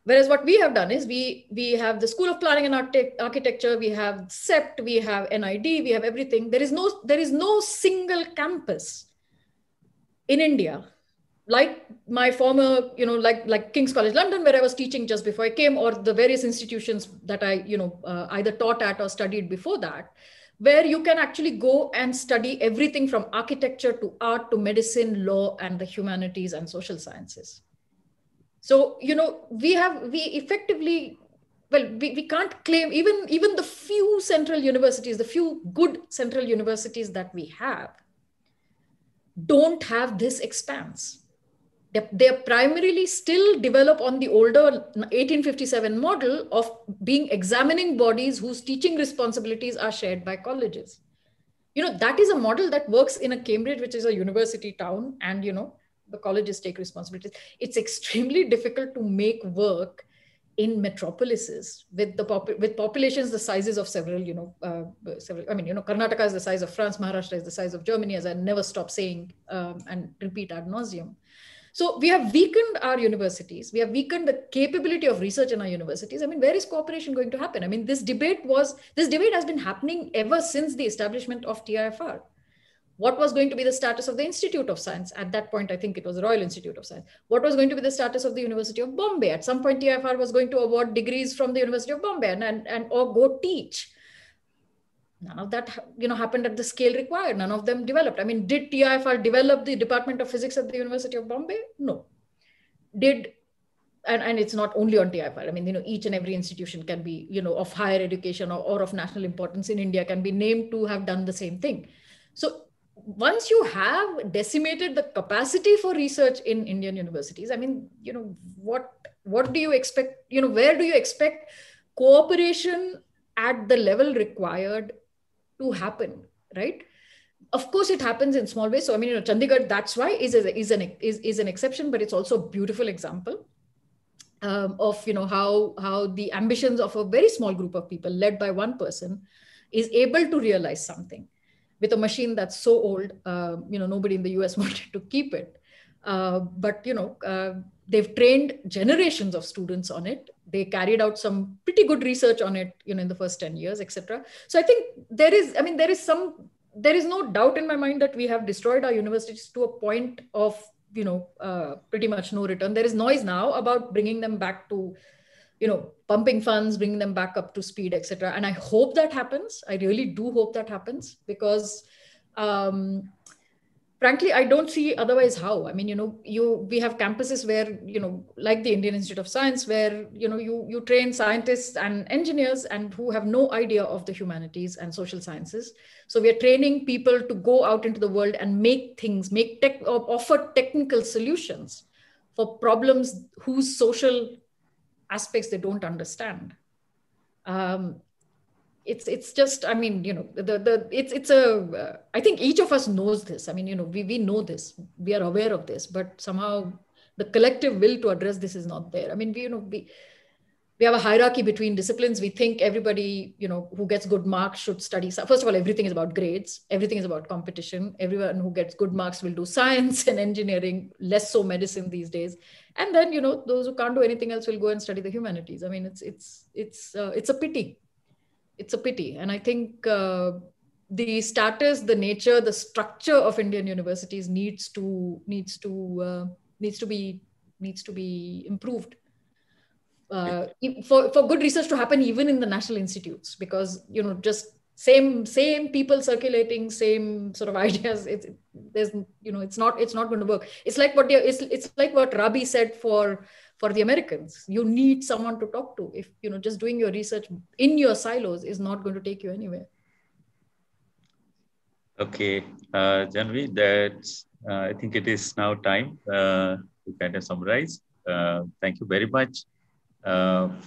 Whereas what we have done is we have the School of Planning and Architecture, we have CEPT, we have NID, we have everything. There is no single campus in India, like my former, like King's College London, where I was teaching just before I came, or the various institutions that I, either taught at or studied before that, where you can actually go and study everything from architecture to art to medicine, law, and the humanities and social sciences. So, we effectively, we can't claim, even the few central universities, the few good central universities that we have, don't have this expanse. They primarily still develop on the older 1857 model of being examining bodies whose teaching responsibilities are shared by colleges. That is a model that works in a Cambridge, which is a university town, and, the colleges take responsibilities. It's extremely difficult to make work in metropolises with populations the sizes of several. Karnataka is the size of France, Maharashtra is the size of Germany, as I never stop saying and repeat ad nauseum. So we have weakened our universities. We have weakened the capability of research in our universities. I mean, where is cooperation going to happen? I mean, this debate has been happening ever since the establishment of TIFR. What was going to be the status of the Institute of Science? At that point, I think it was the Royal Institute of Science. What was going to be the status of the University of Bombay? At some point, TIFR was going to award degrees from the University of Bombay or go teach. None of that, happened at the scale required. None of them developed. I mean, did TIFR develop the Department of Physics at the University of Bombay? No. And it's not only on TIFR. I mean, each and every institution can be, of higher education or of national importance in India can be named to have done the same thing. So once you have decimated the capacity for research in Indian universities, I mean, what do you expect? Where do you expect cooperation at the level required to happen, right? Of course, it happens in small ways. So, I mean, Chandigarh, that's why is an exception, but it's also a beautiful example of, how the ambitions of a very small group of people led by one person is able to realize something with a machine that's so old, nobody in the US wanted to keep it. But they've trained generations of students on it. They carried out some pretty good research on it, in the first 10 years, etc. So I think there is no doubt in my mind that we have destroyed our universities to a point of, pretty much no return. There is noise now about bringing them back to, pumping funds, bringing them back up to speed, etc. And I hope that happens. I really do hope that happens because, frankly, I don't see otherwise how. I mean, we have campuses where, like the Indian Institute of Science, where, you train scientists and engineers and who have no idea of the humanities and social sciences. So we are training people to go out into the world and make things, offer technical solutions for problems whose social aspects they don't understand. It's just, I mean, I think each of us knows this. I mean, we know this, we are aware of this, but somehow the collective will to address this is not there. I mean, we have a hierarchy between disciplines. We think everybody, who gets good marks should study. First of all, everything is about grades. Everything is about competition. Everyone who gets good marks will do science and engineering, less so medicine these days. And then, those who can't do anything else will go and study the humanities. I mean, it's a pity. It's a pity. And I think the status, the nature, the structure of Indian universities needs to needs to be improved. For good research to happen even in the national institutes, because just same people circulating same sort of ideas, it's not going to work. It's like what Rabi said for the Americans. You need someone to talk to. If just doing your research in your silos is not going to take you anywhere. Okay, Jahnavi, that's I think it is now time to kind of summarize. Thank you very much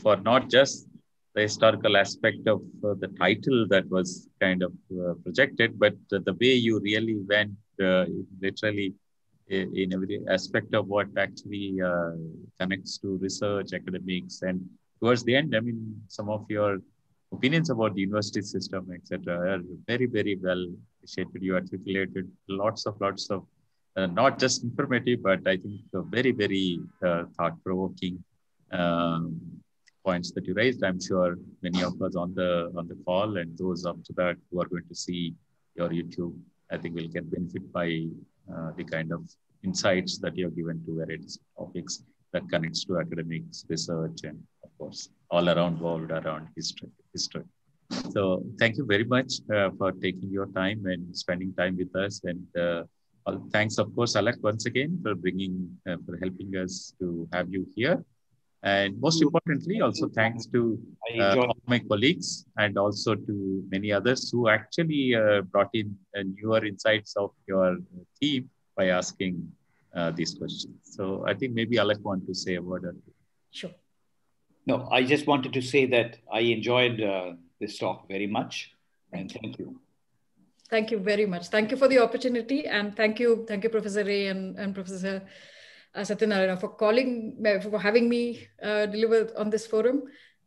for not just the historical aspect of the title that was kind of projected, but the way you really went literally in every aspect of what actually connects to research, academics, and towards the end, I mean, some of your opinions about the university system, etc., are very, very well appreciated. You articulated lots of not just informative, but I think very, very thought-provoking points that you raised. I'm sure many of us on the call and those after that who are going to see your YouTube, I think will get benefit by the kind of insights that you have given to various topics that connects to academics, research, and of course, all around world, around history. So thank you very much for taking your time and spending time with us. And thanks, of course, Alec, once again for for helping us to have you here. And most importantly, also thanks to all my colleagues and also to many others who actually brought in newer insights of your team by asking these questions. So I think maybe Alec want to say a word or two. Sure. No, I just wanted to say that I enjoyed this talk very much, and thank you. Thank you very much. Thank you for the opportunity, and thank you, Professor Ray and Professor Satyanarayana for having me deliver on this forum.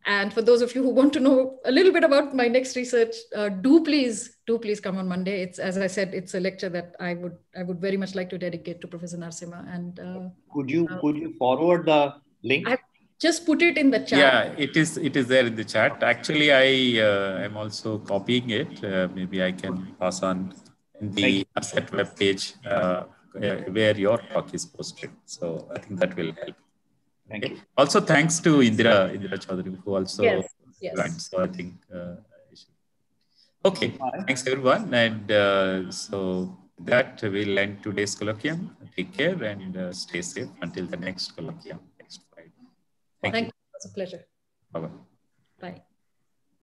And for those of you who want to know a little bit about my next research, do please come on Monday. It's, as I said, it's a lecture that I would very much like to dedicate to Professor Narasimha. And could you forward the link? I've just put it in the chat. Yeah, it is there in the chat. Actually, I am also copying it. Maybe I can pass on in the asset web page where your talk is posted. So I think that will help. Thank you. Also, thanks to Indira Chaudhary, who also joined. So I think. Okay, thanks everyone. And so that will end today's colloquium. Take care and stay safe until the next colloquium next Friday. Thank you. It was a pleasure. Bye-bye. Bye.